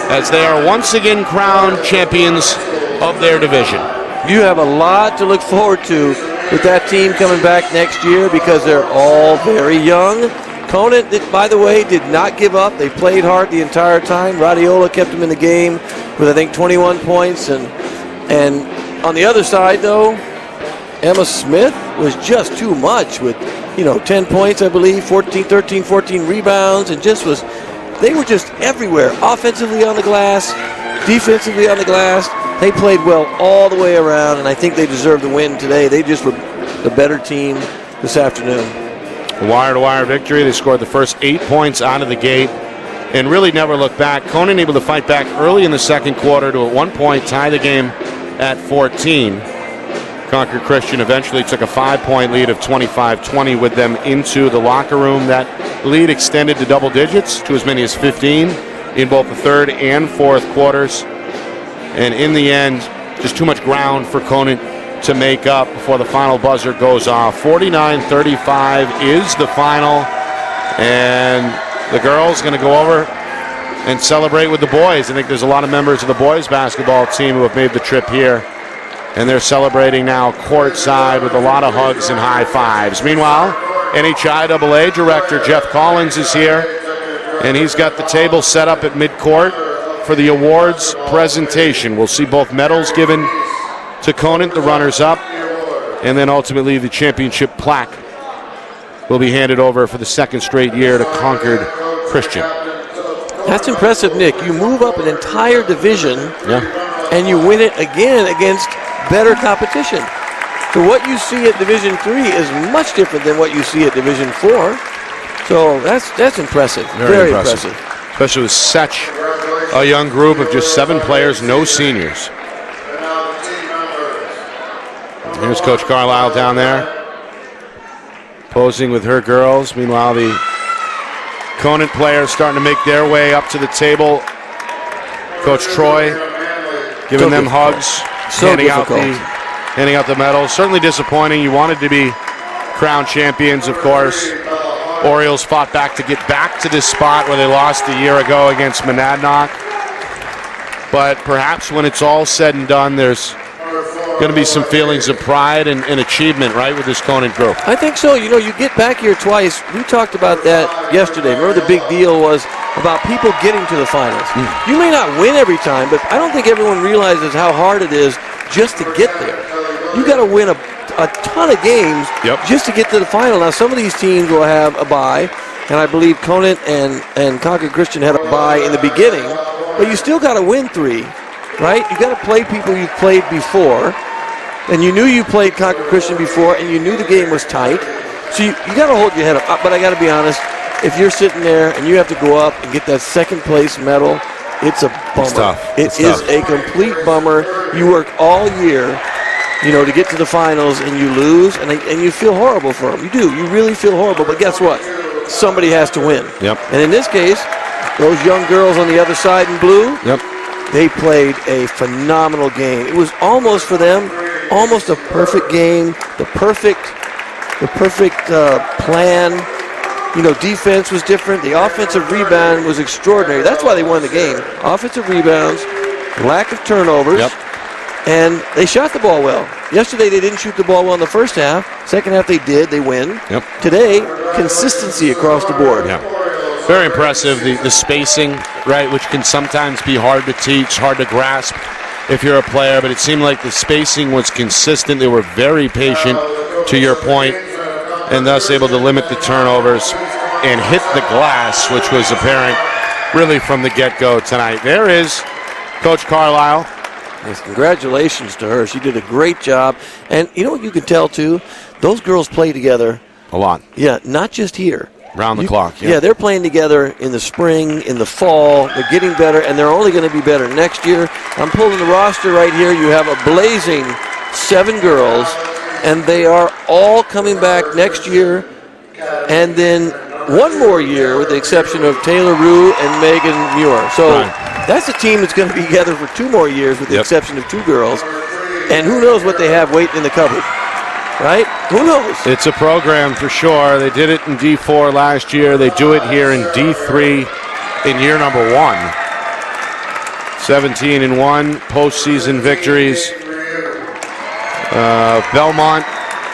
as they are once again crowned champions of their division. You have a lot to look forward to with that team coming back next year, because they're all very young. Conant, by the way, did not give up. They played hard the entire time. Radiola kept them in the game with, I think, 21 points. And on the other side, though, Emma Smith was just too much with, 10 points, I believe, 13, 14 rebounds, and they were just everywhere. Offensively on the glass, defensively on the glass. They played well all the way around, and I think they deserved the win today. They just were the better team this afternoon. Wire-to-wire victory. They scored the first 8 points out of the gate and really never looked back. Conant able to fight back early in the second quarter to, at one point, tie the game at 14. Concord Christian eventually took a 5-point lead of 25-20 with them into the locker room. That lead extended to double digits, to as many as 15 in both the third and fourth quarters. And in the end, just too much ground for Conant to make up before the final buzzer goes off. 49-35 is the final. And the girls going to go over and celebrate with the boys. I think there's a lot of members of the boys basketball team who have made the trip here. And they're celebrating now courtside with a lot of hugs and high fives. Meanwhile, NHIAA Director Jeff Collins is here, and he's got the table set up at midcourt for the awards presentation. We'll see both medals given to Conant, the runners-up, and then ultimately the championship plaque will be handed over for the second straight year to Concord Christian. That's impressive, Nick. You move up an entire division, and you win it again against better competition. So what you see at Division III is much different than what you see at Division IV. So that's impressive. Very impressive. Especially with such a young group of just 7 players, no seniors. Here's Coach Carlisle down there, posing with her girls. Meanwhile, the Conant players starting to make their way up to the table. Coach Troy giving them hugs. Handing out the medals. Certainly disappointing. You wanted to be crowned champions, of course. Orioles fought back to get back to this spot where they lost a year ago against Monadnock. But perhaps when it's all said and done, there's going to be some feelings of pride and achievement, right, with this Conant group. I think so. You get back here twice. We talked about that yesterday. Remember the big deal was about people getting to the finals. You may not win every time, but I don't think everyone realizes how hard it is just to get there. You got to win a ton of games just to get to the final. Now, some of these teams will have a bye, and I believe Conant and Concord Christian had a bye in the beginning, but you still got to win 3, right? You got to play people you've played before, and you knew you played Concord Christian before, and you knew the game was tight. So you got to hold your head up. But I got to be honest, if you're sitting there and you have to go up and get that second place medal, it's a bummer. It's tough. It is a complete bummer. You worked all year, to get to the finals, and you lose, and you feel horrible for them. You do. You really feel horrible. But guess what? Somebody has to win. And in this case, those young girls on the other side in blue, they played a phenomenal game. It was almost for them, almost a perfect game, the perfect plan. Defense was different. The offensive rebound was extraordinary. That's why they won the game. Offensive rebounds, lack of turnovers, and they shot the ball well. Yesterday they didn't shoot the ball well in the first half. Second half they did. They win. Today, consistency across the board. Very impressive. The spacing, right, which can sometimes be hard to teach, hard to grasp if you're a player, but it seemed like the spacing was consistent. They were very patient, to your point, and thus able to limit the turnovers and hit the glass, which was apparent really from the get-go tonight. There is Coach Carlisle. Yes, congratulations to her. She did a great job. And you know what you can tell, too? Those girls play together. A lot. Yeah, not just here. Round the clock. Yeah, they're playing together in the spring, in the fall. They're getting better, and they're only going to be better next year. I'm pulling the roster right here. You have a blazing 7 girls, and they are all coming back next year. And then one more year, with the exception of Taylor Rue and Megan Muir. So that's a team that's going to be together for 2 more years, with the exception of 2 girls. And who knows what they have waiting in the cupboard, right? Who knows? It's a program for sure. They did it in D4 last year. They do it here in D3 in year number 1. 17-1 postseason victories. Belmont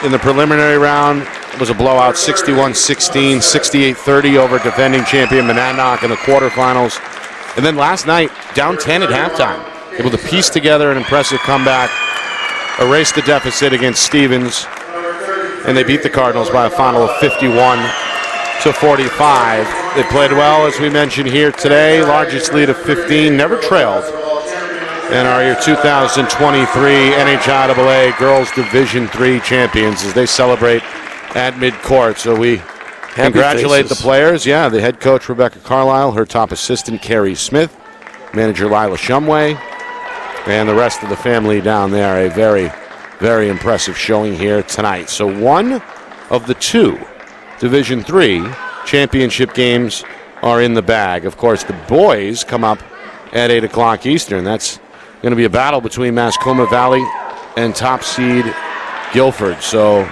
in the preliminary round was a blowout, 61-16, 68-30 over defending champion Monadnock in the quarterfinals. And then last night, down 10 at halftime, able to piece together an impressive comeback, erase the deficit against Stevens, and they beat the Cardinals by a final of 51-45. They played well, as we mentioned here today, largest lead of 15, never trailed. And are your 2023 NHIAA Girls Division III champions as they celebrate at midcourt. So we congratulate the players. Yeah, the head coach, Rebecca Carlisle, her top assistant, Carrie Smith, manager Lila Shumway, and the rest of the family down there. A very, very impressive showing here tonight. So one of the 2 Division III championship games are in the bag. Of course, the boys come up at 8 o'clock Eastern. That's going to be a battle between Mascoma Valley and top seed Guilford. So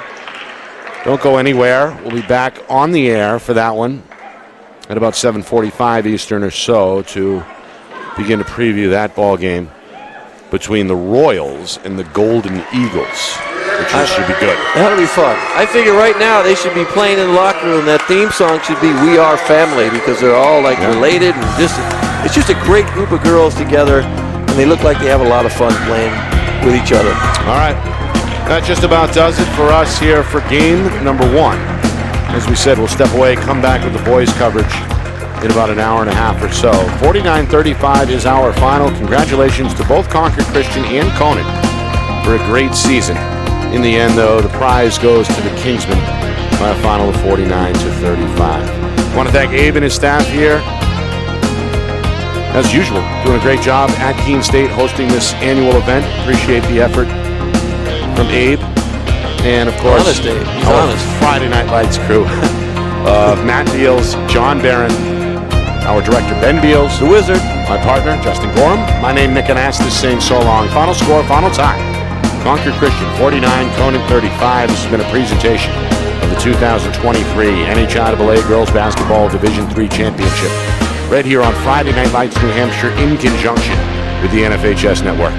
don't go anywhere. We'll be back on the air for that one at about 7:45 Eastern or so to begin to preview that ball game between the Royals and the Golden Eagles, which should be good. That'll be fun. I figure right now they should be playing in the locker room. That theme song should be "We Are Family" because they're all related and it's just a great group of girls together, and they look like they have a lot of fun playing with each other. All right. That just about does it for us here for game number 1. As we said, we'll step away, come back with the boys' coverage in about an hour and a half or so. 49-35 is our final. Congratulations to both Concord Christian and Conant for a great season. In the end, though, the prize goes to the Kingsmen by a final of 49-35. I want to thank Abe and his staff here. As usual, doing a great job at Keene State hosting this annual event. Appreciate the effort from Abe, and of course, honest Abe. He's our honest. Friday Night Lights crew. Matt Beals, John Barron, our director Ben Beals, the Wizard, my partner Justin Gorham, my name Nick Anastas saying so long. Final score, final time. Concord Christian 49, Conant 35. This has been a presentation of the 2023 NHIAA Girls Basketball Division III Championship, right here on Friday Night Lights New Hampshire in conjunction with the NFHS Network.